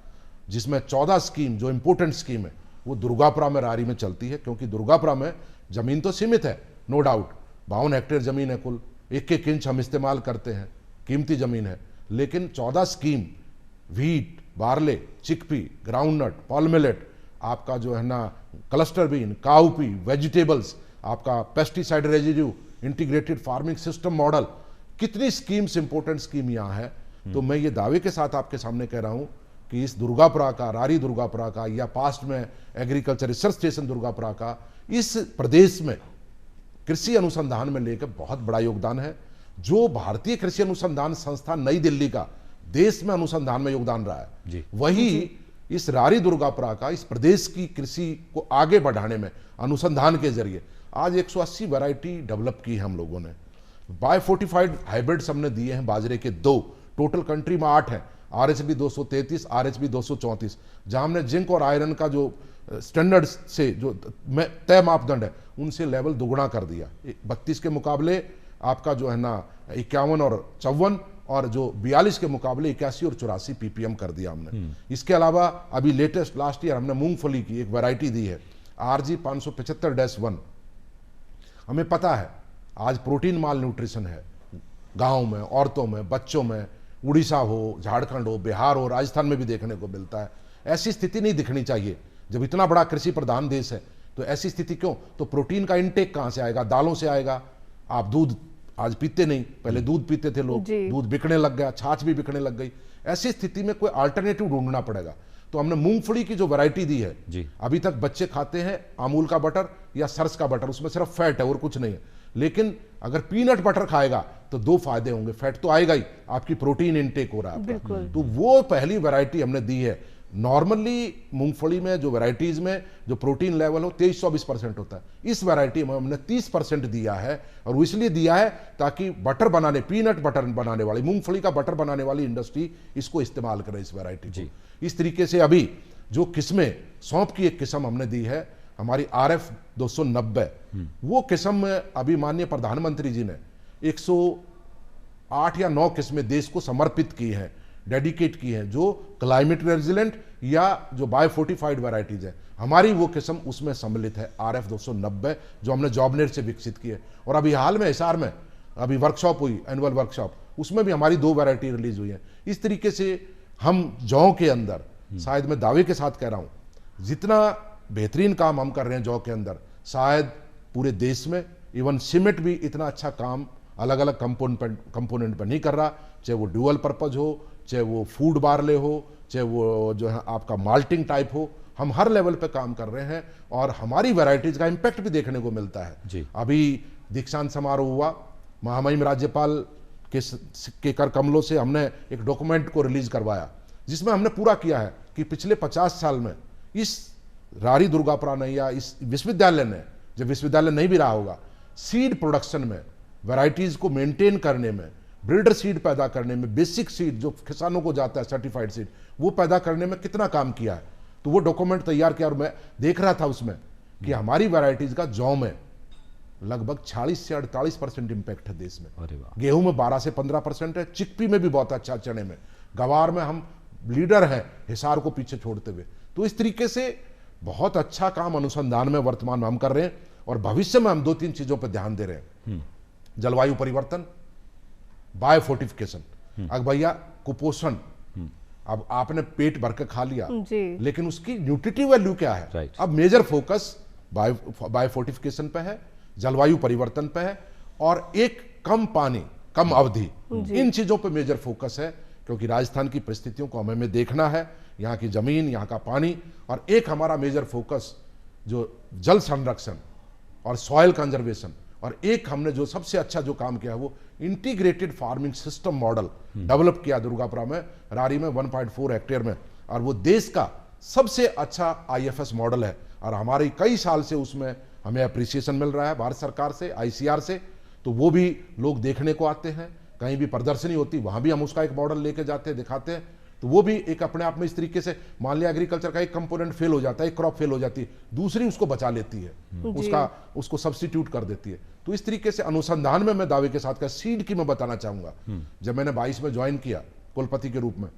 S3: जिसमें 14 स्कीम जो इंपोर्टेंट स्कीम है, वो दुर्गापुरा में, रारी में चलती है, क्योंकि दुर्गापुरा में जमीन तो सीमित है नो डाउट 52 हेक्टेयर जमीन है कुल, 1-1 इंच हम इस्तेमाल करते हैं, कीमती जमीन है, लेकिन 14 scheme wheat, barley, chickpea, groundnut, Paul millet, आपका जो है ना क्लस्टर बीन, काउपी, वेजिटेबल्स, आपका pesticide residue, integrated farming system model, कितनी स्कीम्स, इंपॉर्टेंट स्कीम यहाँ है। तो मैं ये दावे के साथ आपके सामने कह रहा हूँ कि इस दुर्गापुरा का, रारी दुर्गापुरा का, या पास्ट में एग्रीकल्चर रिसर्च स्टेशन दुर्गापुरा का इस प्रदेश में कृषि अनुसंधान में लेकर बहुत बड़ा योगदान है। जो भारतीय कृषि अनुसंधान संस्थान नई दिल्ली का देश में अनुसंधान में योगदान रहा है, वही इस रारी दुर्गापुरा का इस प्रदेश की कृषि को आगे बढ़ाने में अनुसंधान के जरिए आज 180 वैरायटी डेवलप की है हम लोगों ने। बायोफोर्टिफाइड हाइब्रिड्स हमने दिए हैं बाजरे के 2, टोटल कंट्री में 8 हैं, RHB 233, RHB 234, जहां हमने जिंक और आयरन का जो स्टैंडर्ड से जो तय मापदंड है उनसे लेवल दुगुना कर दिया। 32 के मुकाबले आपका जो है ना 51 और 54, और जो 42 के मुकाबले 81 और 84 ppm कर दिया हमने। इसके अलावा अभी लेटेस्ट लास्ट ईयर हमने मूंगफली की एक वैरायटी दी है RG 575-1। हमें पता है आज प्रोटीन माल न्यूट्रिशन है गाँव में, औरतों में, बच्चों में, उड़ीसा हो, झारखंड हो, बिहार हो, राजस्थान में भी देखने को मिलता है। ऐसी स्थिति नहीं दिखनी चाहिए। जब इतना बड़ा कृषि प्रधान देश है तो ऐसी स्थिति क्यों? तो प्रोटीन का इंटेक कहाँ से आएगा? दालों से आएगा। आप दूध आज पीते नहीं, पहले दूध पीते थे लोग, दूध बिकने लग गया, छाछ भी बिकने लग गई। ऐसी स्थिति में कोई अल्टरनेटिव ढूंढना पड़ेगा। तो हमने मूंगफली की जो वैरायटी दी है, अभी तक बच्चे खाते हैं अमूल का बटर या सर्स का बटर, उसमें सिर्फ फैट है और कुछ नहीं है। लेकिन अगर पीनट बटर खाएगा तो 2 फायदे होंगे, फैट तो आएगा ही, आपकी प्रोटीन इनटेक हो रहा है। तो वो पहली वैरायटी हमने दी है। नॉर्मली मूंगफली में जो वैरायटीज में जो प्रोटीन लेवल हो 23-24% होता है, इस वैरायटी में हमने 30% दिया है। और वो इसलिए दिया है ताकि बटर बनाने, पीनट बटर बनाने वाली, मूंगफली का बटर बनाने वाली इंडस्ट्री इसको इस्तेमाल करे, इस वैरायटी को। इस तरीके से अभी जो किस्में, सौंफ की एक किस्म हमने दी है हमारी RF 290, वो किस्म में अभी माननीय प्रधानमंत्री जी ने 108 या 9 किस्में देश को समर्पित की हैं, डेडिकेट की हैं, जो क्लाइमेट रेजिलेंट या जो बायोफोर्टिफाइड वैरायटीज है। हमारी वो किस्म उसमें सम्मिलित है RF 290, जो हमने जॉबनेट से विकसित की है। और अभी हाल में हिसार में अभी वर्कशॉप हुई, एनुअल वर्कशॉप, उसमें भी हमारी 2 वैरायटी रिलीज हुई है। इस तरीके से हम जौ के अंदर, शायद मैं दावे के साथ कह रहा हूं, जितना बेहतरीन काम हम कर रहे हैं जौ के अंदर, शायद पूरे देश में इवन सीमेंट भी इतना अच्छा काम अलग अलग कंपोनेंट पर नहीं कर रहा, चाहे वो ड्यूअल पर्पज हो, चाहे वो फूड बार्ले हो, चाहे वो जो है आपका माल्टिंग टाइप हो। हम हर लेवल पे काम कर रहे हैं और हमारी वैरायटीज का इम्पैक्ट भी देखने को मिलता है। अभी दीक्षांत समारोह हुआ, महामहिम राज्यपाल के कर कमलों से हमने एक डॉक्यूमेंट को रिलीज करवाया, जिसमें हमने पूरा किया है कि पिछले 50 साल में इस रारी दुर्गापुरा ने या इस विश्वविद्यालय ने, जब विश्वविद्यालय नहीं भी रहा होगा, सीड प्रोडक्शन में, वैरायटीज को मेंटेन करने में, ब्रीडर सीड पैदा करने में, बेसिक सीड जो किसानों को जाता है, सर्टिफाइड सीड, वो पैदा करने में कितना काम किया है। तो वो डॉक्यूमेंट तैयार किया और मैं देख रहा था उसमें कि हमारी वैरायटीज का जौ में लगभग 40 से 48% इंपैक्ट है देश में। गेहूं में 12 से 15% है, चिकपी में भी बहुत अच्छा, चने में, गवार में हम लीडर हैं हिसार को पीछे छोड़ते हुए। तो इस तरीके से बहुत अच्छा काम अनुसंधान में वर्तमान में हम कर रहे हैं और भविष्य में हम 2-3 चीजों पर ध्यान दे रहे हैं। जलवायु परिवर्तन, बायोफोर्टिफिकेशन। अब भैया कुपोषण, अब आपने पेट भर के खा लिया लेकिन उसकी न्यूट्रिटिव वैल्यू क्या है? अब मेजर फोकस बायोफोर्टिफिकेशन पे है, जलवायु परिवर्तन पे है और एक कम पानी, कम अवधि, इन चीजों पे मेजर फोकस है। क्योंकि राजस्थान की परिस्थितियों को हमें देखना है, यहाँ की जमीन, यहाँ का पानी, और एक हमारा मेजर फोकस जो जल संरक्षण और सॉइल कंजर्वेशन, और एक हमने जो सबसे अच्छा जो काम किया है वो integrated farming system model develop किया दुर्गापुरा में, रारी में 1.4 हेक्टेयर में, और वो देश का सबसे अच्छा IFS मॉडल है। और हमारे कई साल से उसमें हमें अप्रिसिएशन मिल रहा है भारत सरकार से, ICR से। तो वो भी लोग देखने को आते हैं, कहीं भी प्रदर्शनी होती वहां भी हम उसका एक मॉडल लेके जाते हैं, दिखाते हैं। तो वो भी एक अपने आप में इस तरीके से, मान लिया एग्रीकल्चर का एक कंपोनेंट फेल हो जाता है, एक क्रॉप फेल हो जाती है, दूसरी उसको बचा लेती है, उसको सब्स्टिट्यूट कर देती है। तो इस तरीके से अनुसंधान में मैं दावे के साथ का सीड की मैं बताना चाहूंगा। जब मैंने 22 में ज्वाइन किया कुलपति के रूप में,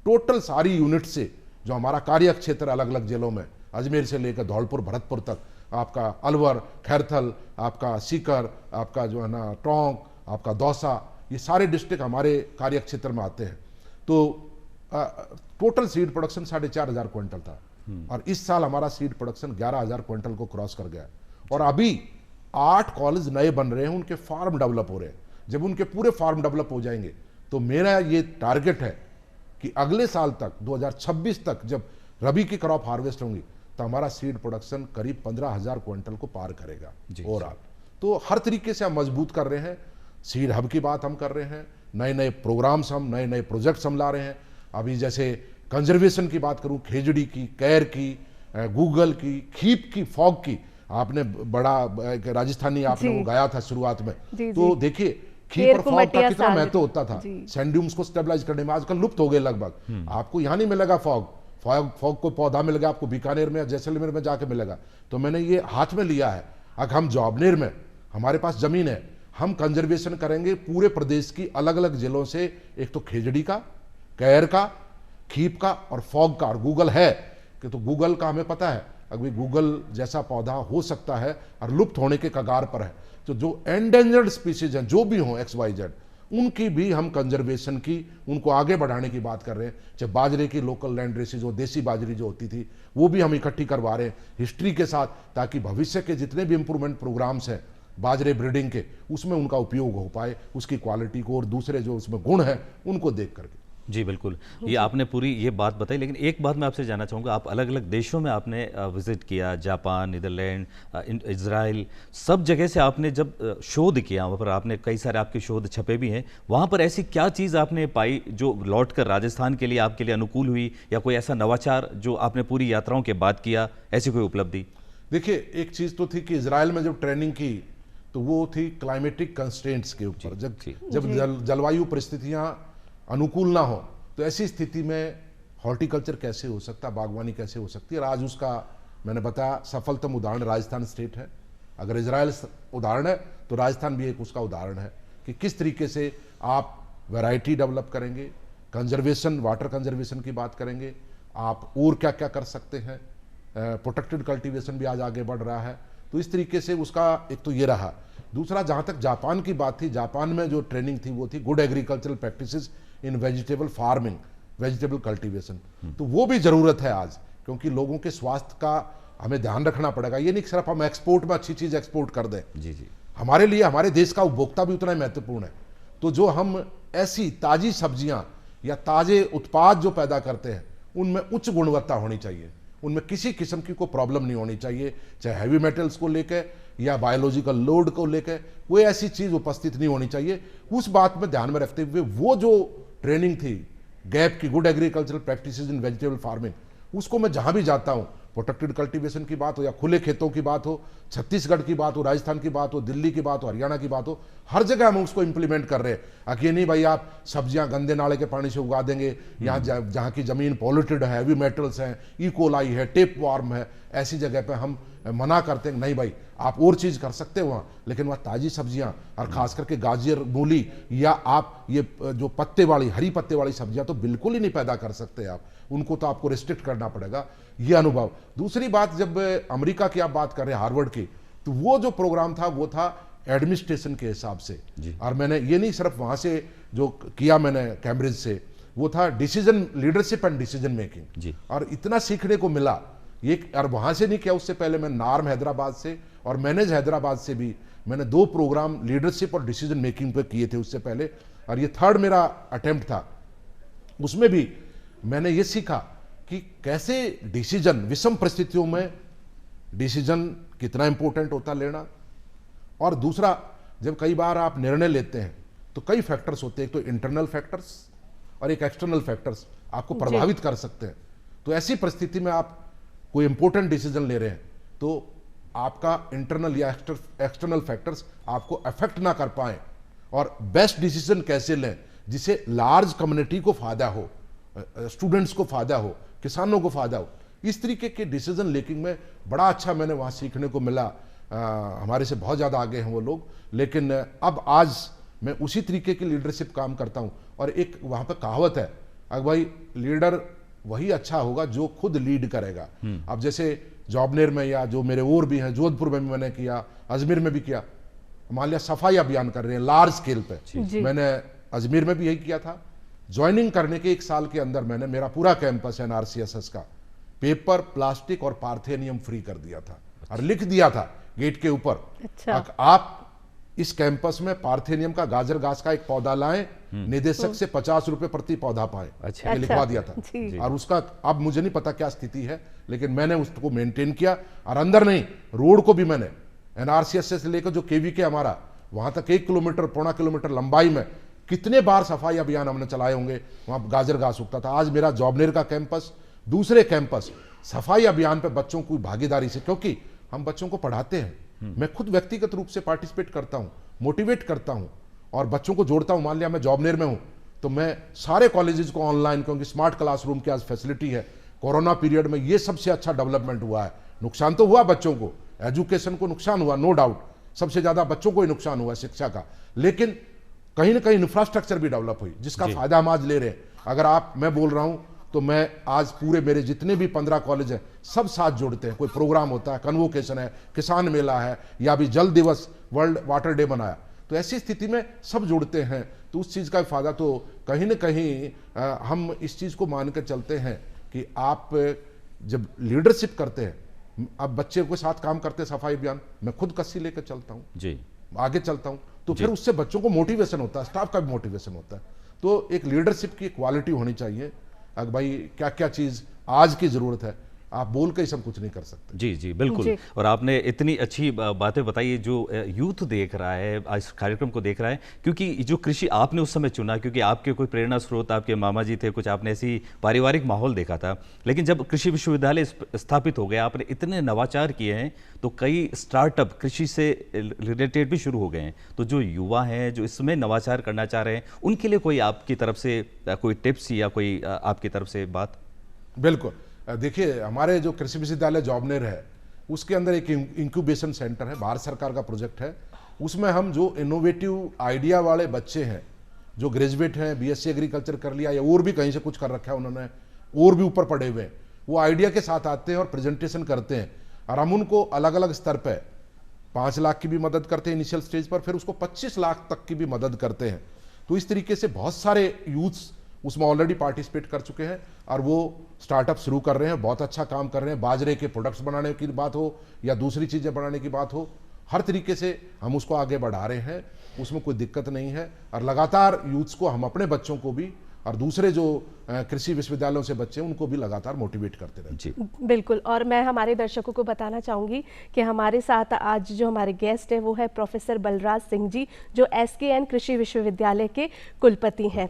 S3: टोटल सारी यूनिट से जो हमारा कार्य क्षेत्र अलग अलग जिलों में, अजमेर से लेकर धौलपुर भरतपुर तक, आपका अलवर, खैरथल, आपका सीकर, आपका जो है ना टोंक, आपका दौसा, ये सारे डिस्ट्रिक्ट हमारे कार्य क्षेत्र में आते हैं। तो टोटल सीड प्रोडक्शन 4,500 क्विंटल था और इस साल हमारा सीड प्रोडक्शन 11,000 क्विंटल को क्रॉस कर गया। और अभी 8 कॉलेज नए बन रहे हैं, उनके फार्म डेवलप हो रहे हैं। जब उनके पूरे फार्म डेवलप हो जाएंगे तो मेरा ये टारगेट है कि अगले साल तक 2026 तक जब रबी की क्रॉप हार्वेस्ट होंगी तो हमारा सीड प्रोडक्शन करीब 15,000 क्विंटल को पार करेगा ओवरऑल। तो हर तरीके से हम मजबूत कर रहे हैं। सीड हब की बात हम कर रहे हैं, नए नए प्रोग्राम्स, हम नए नए प्रोजेक्ट्स हम ला रहे हैं। अभी जैसे कंजर्वेशन की बात करूं, खेजड़ी की, कैर की, गूगल की, खीप की, फॉग की, आपने बड़ा राजस्थानी आपने वो गाया था शुरुआत में, तो देखिए खीप और फॉग का कितना महत्व होता था सैंड्यूम्स को स्टेबलाइज करने में। आजकल लुप्त हो गए लगभग, आपको यहाँ नहीं मिलेगा फॉग को पौधा मिलेगा आपको बीकानेर में या जैसलमेर में जाके मिलेगा। तो मैंने ये हाथ में लिया है, अगर हम जॉबनेर में, हमारे पास जमीन है, हम कंजर्वेशन करेंगे पूरे प्रदेश की अलग अलग जिलों से, एक तो खेजड़ी का, कैर का, खीप का और फॉग का। और गूगल है कि तो गूगल का हमें पता है अभी गूगल जैसा पौधा हो सकता है और लुप्त होने के कगार पर है। तो जो एंडेंजर्ड स्पीसीज हैं, जो भी हों XYZ, उनकी भी हम कंजर्वेशन की, उनको आगे बढ़ाने की बात कर रहे हैं। चाहे बाजरे की लोकल लैंड रेसिस हो, देसी बाजरी जो होती थी वो भी हम इकट्ठी करवा रहे हैं हिस्ट्री के साथ, ताकि भविष्य के जितने भी इंप्रूवमेंट प्रोग्राम्स हैं बाजरे ब्रीडिंग के, उसमें उनका उपयोग हो पाए, उसकी क्वालिटी को और दूसरे जो उसमें गुण हैं उनको देख करके।
S2: जी बिल्कुल, ये आपने पूरी ये बात बताई, लेकिन एक बात मैं आपसे जानना चाहूँगा, आप अलग अलग देशों में आपने विजिट किया, जापान, नीदरलैंड, इजराइल, सब जगह से आपने जब शोध किया, वहाँ पर आपने कई सारे आपके शोध छपे भी हैं, वहाँ पर ऐसी क्या चीज़ आपने पाई जो लौट कर राजस्थान के लिए आपके लिए अनुकूल हुई, या कोई ऐसा नवाचार जो आपने पूरी यात्राओं के बाद किया, ऐसी कोई उपलब्धि?
S3: देखिए, एक चीज़ तो थी कि इजराइल में जब ट्रेनिंग की तो वो थी क्लाइमेटिक कंस्ट्रेंट्स के ऊपर। जब जलवायु परिस्थितियाँ अनुकूल ना हो तो ऐसी स्थिति में हॉर्टिकल्चर कैसे हो सकता, बागवानी कैसे हो सकती है। और आज उसका मैंने बताया सफलतम उदाहरण राजस्थान स्टेट है। अगर इजराइल उदाहरण है तो राजस्थान भी एक उसका उदाहरण है कि किस तरीके से आप वैरायटी डेवलप करेंगे, कंजर्वेशन, वाटर कंजर्वेशन की बात करेंगे, आप और क्या क्या कर सकते हैं। प्रोटेक्टेड कल्टीवेशन भी आज आगे बढ़ रहा है। तो इस तरीके से उसका एक तो ये रहा। दूसरा, जहाँ तक जापान की बात थी, जापान में जो ट्रेनिंग थी वो थी गुड एग्रीकल्चरल प्रैक्टिसेस इन वेजिटेबल फार्मिंग, वेजिटेबल कल्टीवेशन। तो वो भी ज़रूरत है आज, क्योंकि लोगों के स्वास्थ्य का हमें ध्यान रखना पड़ेगा। ये नहीं सिर्फ हम एक्सपोर्ट में अच्छी चीज़ एक्सपोर्ट कर दें,
S2: जी जी,
S3: हमारे लिए हमारे देश का उपभोक्ता भी उतना ही महत्वपूर्ण है। तो जो हम ऐसी ताज़ी सब्जियां या ताज़े उत्पाद जो पैदा करते हैं उनमें उच्च गुणवत्ता होनी चाहिए, उनमें किसी किस्म की कोई प्रॉब्लम नहीं होनी चाहिए, चाहे हैवी मेटल्स को लेकर या बायोलॉजिकल लोड को लेकर कोई ऐसी चीज़ उपस्थित नहीं होनी चाहिए। उस बात में ध्यान में रखते हुए वो जो ट्रेनिंग थी गैप की, गुड एग्रीकल्चरल प्रैक्टिसेस इन वेजिटेबल फार्मिंग, उसको मैं जहां भी जाता हूं, प्रोटेक्टेड कल्टीवेशन की बात हो या खुले खेतों की बात हो, छत्तीसगढ़ की बात हो, राजस्थान की बात हो, दिल्ली की बात हो, हरियाणा की बात हो, हर जगह हम उसको इंप्लीमेंट कर रहे हैं। ये नहीं भाई आप सब्जियां गंदे नाले के पानी से उगा देंगे, यहाँ जहाँ की जमीन पॉल्यूटेड है, हैवी मेटल्स हैं, इकोलाई है, टेप वार्म है, ऐसी जगह पे हम मना करते हैं। नहीं भाई, आप और चीज़ कर सकते हो वहाँ, लेकिन वहाँ ताज़ी सब्जियाँ और खास करके गाजर, मूली या आप ये जो पत्ते वाली, हरी पत्ते वाली सब्जियाँ तो बिल्कुल ही नहीं पैदा कर सकते आप, उनको तो आपको रिस्ट्रिक्ट करना पड़ेगा। ये अनुभव। दूसरी बात, जब अमेरिका की आप बात कर रहे हैं, हार्वर्ड की, तो वो जो प्रोग्राम था वो था एडमिनिस्ट्रेशन के हिसाब से। और मैंने ये नहीं सिर्फ वहाँ से जो किया मैंने कैम्ब्रिज से, वो था decision leadership and decision making, और इतना सीखने को मिला। ये और वहाँ से नहीं किया, उससे पहले मैं नार्म हैदराबाद से और मैनेज हैदराबाद से भी मैंने 2 प्रोग्राम लीडरशिप और डिसीजन मेकिंग पे किए थे उससे पहले, और ये 3rd मेरा अटेम्प्ट था। उसमें भी मैंने ये सीखा कि कैसे डिसीजन, विषम परिस्थितियों में डिसीजन कितना इंपॉर्टेंट होता लेना। और दूसरा, जब कई बार आप निर्णय लेते हैं तो कई फैक्टर्स होते हैं, एक तो इंटरनल फैक्टर्स और एक एक्सटर्नल फैक्टर्स आपको प्रभावित कर सकते हैं। तो ऐसी परिस्थिति में आप कोई इंपॉर्टेंट डिसीजन ले रहे हैं तो आपका इंटरनल या एक्सटर्नल फैक्टर्स आपको अफेक्ट ना कर पाए, और बेस्ट डिसीजन कैसे लें जिसे लार्ज कम्युनिटी को फायदा हो, स्टूडेंट्स को फायदा हो, किसानों को फायदा हो। इस तरीके के डिसीजन मेकिंग में बड़ा अच्छा मैंने वहाँ सीखने को मिला। हमारे से बहुत ज़्यादा आगे हैं वो लोग, लेकिन अब आज मैं उसी तरीके की लीडरशिप काम करता हूँ। और एक वहाँ पर कहावत है, अगर भाई लीडर वही अच्छा होगा जो खुद लीड करेगा। अब जैसे जॉबनेर में या जो मेरे और भी हैं, जोधपुर में भी मैंने किया, अजमेर में भी किया, मान लिया सफाई अभियान कर रहे हैं लार्ज स्केल पे। मैंने अजमेर में भी यही किया था। ज्वाइनिंग करने के 1 साल के अंदर मैंने मेरा पूरा कैंपस एनआरसीएसएस का पेपर, प्लास्टिक और पार्थेनियम फ्री कर दिया था और लिख दिया था गेट के ऊपर,
S1: अच्छा।
S3: आप इस कैंपस में पार्थेनियम का गाजर घास का एक पौधा लाएं, निदेशक से 50 रुपए प्रति पौधा पाए।
S2: अच्छा।
S3: ये लिखवा दिया था।
S1: जी।
S3: और उसका अब मुझे नहीं पता क्या स्थिति है, लेकिन मैंने उसको मेंटेन किया। और अंदर नहीं, रोड को भी मैंने एनआरसीएस से लेकर जो केवीके हमारा वहां तक 1 किलोमीटर, पौना किलोमीटर लंबाई में कितने बार सफाई अभियान हमने चलाए होंगे, वहां गाजर घास उगता था। आज मेरा जॉबनेर का कैंपस, दूसरे कैंपस सफाई अभियान पे बच्चों की भागीदारी से, क्योंकि हम बच्चों को पढ़ाते हैं, मैं खुद व्यक्तिगत रूप से पार्टिसिपेट करता हूं, मोटिवेट करता हूं और बच्चों को जोड़ता हूं। मान लिया मैं जॉबनेर में हूं तो मैं सारे कॉलेजेस को ऑनलाइन, क्योंकि स्मार्ट क्लासरूम की आज फैसिलिटी है, कोरोना पीरियड में ये सबसे अच्छा डेवलपमेंट हुआ है। नुकसान तो हुआ बच्चों को, एजुकेशन को नुकसान हुआ, नो डाउट, सबसे ज्यादा बच्चों को ही नुकसान हुआ शिक्षा का, लेकिन कहीं ना कहीं इंफ्रास्ट्रक्चर भी डेवलप हुई जिसका फायदा हम आज ले रहे हैं। अगर आप, मैं बोल रहा हूं तो मैं आज पूरे मेरे जितने भी 15 कॉलेज हैं सब साथ जुड़ते हैं। कोई प्रोग्राम होता है, कन्वोकेशन है, किसान मेला है, या अभी जल दिवस, वर्ल्ड वाटर डे मनाया, तो ऐसी स्थिति में सब जुड़ते हैं। तो उस चीज़ का फायदा तो कहीं ना कहीं हम इस चीज़ को मान कर चलते हैं कि आप जब लीडरशिप करते हैं, अब बच्चे के साथ काम करते हैं सफाई अभियान, मैं खुद कस्सी लेकर चलता हूँ
S2: जी,
S3: आगे चलता हूँ, तो फिर उससे बच्चों को मोटिवेशन होता है, स्टाफ का भी मोटिवेशन होता है। तो एक लीडरशिप की क्वालिटी होनी चाहिए। अब भाई क्या क्या चीज़ आज की ज़रूरत है, आप बोल के ही सब कुछ नहीं कर सकते।
S2: जी जी बिल्कुल।
S1: जी।
S2: और आपने इतनी अच्छी बातें बताई जो यूथ देख रहा है, आज कार्यक्रम को देख रहा है, क्योंकि जो कृषि आपने उस समय चुना, क्योंकि आपके कोई प्रेरणा स्रोत आपके मामा जी थे, कुछ आपने ऐसी पारिवारिक माहौल देखा था, लेकिन जब कृषि विश्वविद्यालय स्थापित हो गया, आपने इतने नवाचार किए हैं, तो कई स्टार्टअप कृषि से रिलेटेड भी शुरू हो गए हैं। तो जो युवा हैं जो इसमें नवाचार करना चाह रहे हैं, उनके लिए कोई आपकी तरफ से कोई टिप्स या कोई आपकी तरफ से बात?
S3: बिल्कुल, देखिए हमारे जो कृषि विश्वविद्यालय जॉबनेर है उसके अंदर एक इंक्यूबेशन सेंटर है, भारत सरकार का प्रोजेक्ट है। उसमें हम जो इनोवेटिव आइडिया वाले बच्चे हैं, जो ग्रेजुएट हैं, बीएससी एग्रीकल्चर कर लिया या और भी कहीं से कुछ कर रखा है उन्होंने, और भी ऊपर पढ़े हुए हैं, वो आइडिया के साथ आते हैं और प्रेजेंटेशन करते हैं। और हम उनको अलग अलग स्तर पर 5 लाख की भी मदद करते हैं इनिशियल स्टेज पर, फिर उसको 25 लाख तक की भी मदद करते हैं। तो इस तरीके से बहुत सारे यूथ्स उसमें ऑलरेडी पार्टिसिपेट कर चुके हैं और वो स्टार्टअप शुरू कर रहे हैं, बहुत अच्छा काम कर रहे हैं। बाजरे के प्रोडक्ट्स बनाने की बात हो या दूसरी चीज़ें बनाने की बात हो, हर तरीके से हम उसको आगे बढ़ा रहे हैं, उसमें कोई दिक्कत नहीं है। और लगातार यूथ्स को हम अपने बच्चों को भी और दूसरे जो कृषि विश्वविद्यालयों से बच्चे हैं उनको भी लगातार मोटिवेट करते रहते हैं।
S2: जी
S1: बिल्कुल। और मैं हमारे दर्शकों को बताना चाहूँगी कि हमारे साथ आज जो हमारे गेस्ट है वो है प्रोफेसर बलराज सिंह जी, जो SKN कृषि विश्वविद्यालय के कुलपति हैं।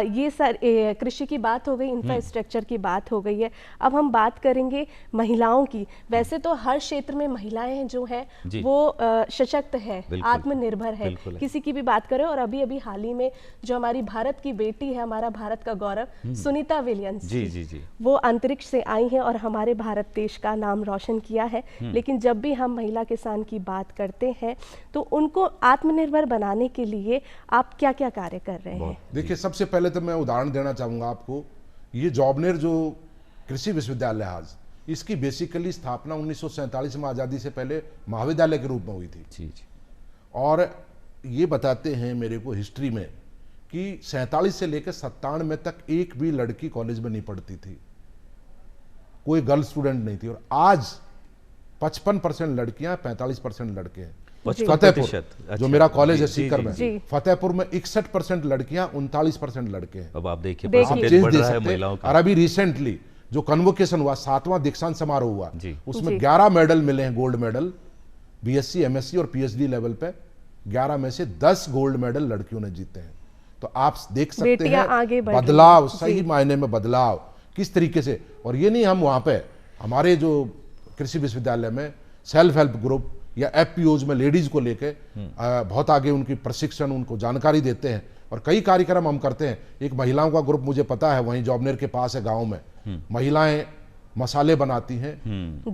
S1: ये सर कृषि की बात हो गई, इंफ्रास्ट्रक्चर की बात हो गई है, अब हम बात करेंगे महिलाओं की। वैसे तो हर क्षेत्र में महिलाएं जो हैं वो सशक्त है, आत्मनिर्भर है, किसी की भी बात करें। और अभी अभी हाल ही में जो हमारी भारत की बेटी है, हमारा भारत का गौरव, सुनीता विलियम्स
S2: जी,
S1: वो अंतरिक्ष से आई हैं और हमारे भारत देश का नाम रोशन किया है। लेकिन जब भी हम महिला किसान की बात करते हैं तो उनको आत्मनिर्भर बनाने के लिए आप क्या क्या कार्य कर रहे हैं?
S3: देखिए, सबसे पहले तो मैं उदाहरण देना चाहूँगा आपको। ये जॉबनेर जो कृषि विश्वविद्यालय आज, इसकी बेसिकली स्थापना 1947 में आज़ादी से पहले महाविद्यालय के रूप में हुई थी।
S2: जी।
S3: और ये बताते हैं मेरे को हिस्ट्री में कि 47 से लेकर 97 तक एक भी लड़की कॉलेज में नहीं पढ़ती थी, कोई गर्ल स्टूडेंट नहीं थी। और आज 55% लड़कियां, 45% लड़के हैं। फतेहपुर जो मेरा कॉलेज है सीकर में, फतेहपुर में 61% लड़कियां, 39% लड़के हैं।
S2: अब आप देखिए
S3: परसेंटेज बढ़ रहा है महिलाओं का। और अभी रिसेंटली जो कन्वोकेशन हुआ, 7वां दीक्षांत समारोह हुआ, उसमें 11 मेडल मिले हैं, गोल्ड मेडल, BSc, MSc और PhD लेवल पे 11 में से 10 गोल्ड मेडल लड़कियों ने जीते हैं। तो आप देख सकते हैं बदलाव, सही मायने में बदलाव किस तरीके से। और ये नहीं, हम वहाँ पे हमारे जो कृषि विश्वविद्यालय में सेल्फ हेल्प ग्रुप या FPOs में लेडीज को लेके बहुत आगे उनकी प्रशिक्षण, उनको जानकारी देते हैं और कई कार्यक्रम हम करते हैं। एक महिलाओं का ग्रुप मुझे पता है, वहीं जॉबनेर के पास है, गाँव में महिलाएं मसाले बनाती हैं,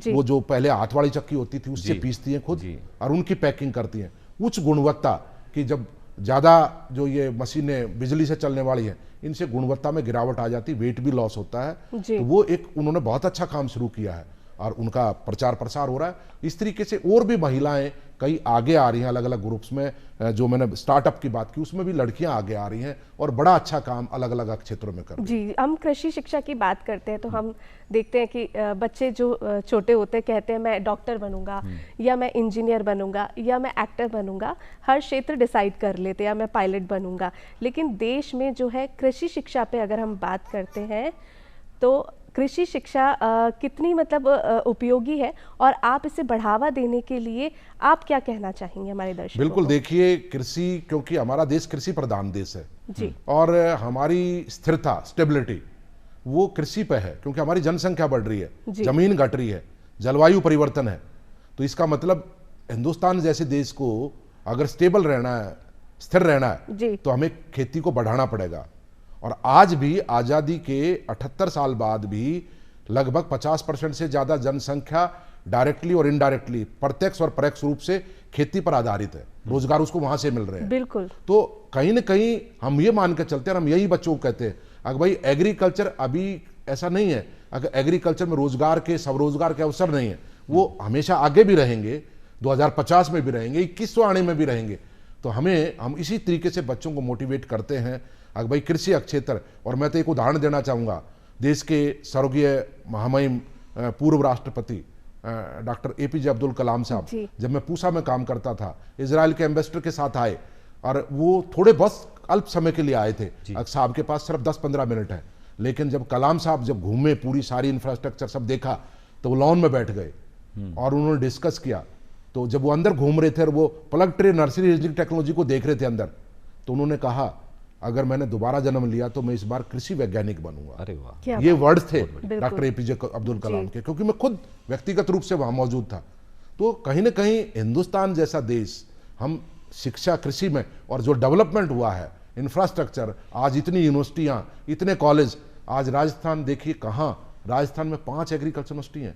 S3: वो जो पहले हाथ वाली चक्की होती थी उससे पीसती हैं खुद और उनकी पैकिंग करती हैं, उच्च गुणवत्ता की। जब ज़्यादा जो ये मशीनें बिजली से चलने वाली हैं, इनसे गुणवत्ता में गिरावट आ जाती, वेट भी लॉस होता है।
S1: जी।
S3: तो वो एक उन्होंने बहुत अच्छा काम शुरू किया है और उनका प्रचार प्रसार हो रहा है। इस तरीके से और भी महिलाएं कई आगे आ रही हैं अलग अलग ग्रुप्स में। जो मैंने स्टार्टअप की बात की उसमें भी लड़कियां आगे आ रही हैं और बड़ा अच्छा काम अलग अलग क्षेत्रों में कर रही हैं।
S1: जी, हम कृषि शिक्षा की बात करते हैं तो हम देखते हैं कि बच्चे जो छोटे होते हैं कहते हैं मैं डॉक्टर बनूंगा या मैं इंजीनियर बनूंगा या मैं एक्टर बनूंगा, हर क्षेत्र डिसाइड कर लेते हैं, या मैं पायलट बनूंगा। लेकिन देश में जो है कृषि शिक्षा पे अगर हम बात करते हैं तो कृषि शिक्षा कितनी मतलब उपयोगी है और आप इसे बढ़ावा देने के लिए आप क्या कहना चाहेंगे हमारे दर्शकों
S3: बिल्कुल,
S1: को?
S3: देखिए कृषि, क्योंकि हमारा देश कृषि प्रधान देश है
S1: जी।
S3: और हमारी स्थिरता, स्टेबिलिटी वो कृषि पे है, क्योंकि हमारी जनसंख्या बढ़ रही है,
S1: जी।
S3: जमीन घट रही है, जलवायु परिवर्तन है। तो इसका मतलब हिंदुस्तान जैसे देश को अगर स्टेबल रहना है, स्थिर रहना है,
S1: जी।
S3: तो हमें खेती को बढ़ाना पड़ेगा। और आज भी आज़ादी के 78 साल बाद भी लगभग 50% से ज़्यादा जनसंख्या डायरेक्टली और इनडायरेक्टली, प्रत्यक्ष और परोक्ष रूप से खेती पर आधारित है। रोजगार उसको वहां से मिल रहे हैं।
S1: बिल्कुल।
S3: तो कहीं ना कहीं हम ये मान के चलते हैं, हम यही बच्चों को कहते हैं, अगर भाई एग्रीकल्चर अभी ऐसा नहीं है, अगर एग्रीकल्चर में रोजगार के, स्वरोजगार के अवसर नहीं है, वो हमेशा आगे भी रहेंगे, 2050 में भी रहेंगे, 2100 आने में भी रहेंगे। तो हम इसी तरीके से बच्चों को मोटिवेट करते हैं। अगर भाई कृषि क्षेत्र, और मैं तो एक उदाहरण देना चाहूँगा, देश के स्वर्गीय महामहिम पूर्व राष्ट्रपति डॉक्टर APJ अब्दुल कलाम साहब, जब मैं पूसा में काम करता था, इजराइल के एम्बेसडर के साथ आए और वो थोड़े बस अल्प समय के लिए आए थे। साहब के पास सिर्फ 10-15 मिनट है, लेकिन जब कलाम साहब जब घूमे, पूरी सारी इंफ्रास्ट्रक्चर सब देखा, तो वो लॉन में बैठ गए और उन्होंने डिस्कस किया। तो जब वो अंदर घूम रहे थे और वो plug tray nursery reasoning technology को देख रहे थे अंदर, तो उन्होंने कहा अगर मैंने दोबारा जन्म लिया तो मैं इस बार कृषि वैज्ञानिक बनूंगा।
S2: अरे वाह,
S1: क्या
S3: ये
S1: बात।
S3: वर्ड थे
S1: बिल्कुल।
S3: डॉक्टर APJ अब्दुल कलाम के, क्योंकि मैं खुद व्यक्तिगत रूप से वहां मौजूद था। तो कहीं ना कहीं हिंदुस्तान जैसा देश, हम शिक्षा कृषि में, और जो डेवलपमेंट हुआ है, इंफ्रास्ट्रक्चर, आज इतनी यूनिवर्सिटियां, इतने कॉलेज, आज राजस्थान देखिए कहाँ, राजस्थान में 5 एग्रीकल्चर यूनिवर्सिटी हैं।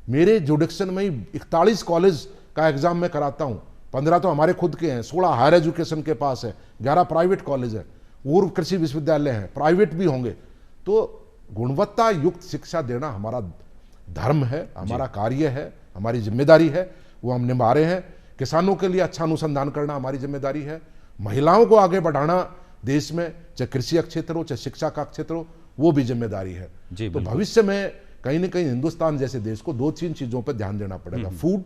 S3: मेरे जुडिक्शन में ही 41 कॉलेज का एग्जाम मैं कराता हूँ, 15 तो हमारे खुद के हैं, 16 हायर एजुकेशन के पास है, 11 प्राइवेट कॉलेज है, और कृषि विश्वविद्यालय हैं, प्राइवेट भी होंगे। तो गुणवत्ता युक्त शिक्षा देना हमारा धर्म है, हमारा कार्य है, हमारी जिम्मेदारी है, वो हम निभा रहे हैं। किसानों के लिए अच्छा अनुसंधान करना हमारी जिम्मेदारी है, महिलाओं को आगे बढ़ाना देश में, चाहे कृषि क्षेत्र हो, चाहे शिक्षा का क्षेत्र हो, वो भी जिम्मेदारी है। तो भविष्य में कहीं ना कहीं हिंदुस्तान जैसे देश को 2-3 चीजों पर ध्यान देना पड़ेगा। फूड,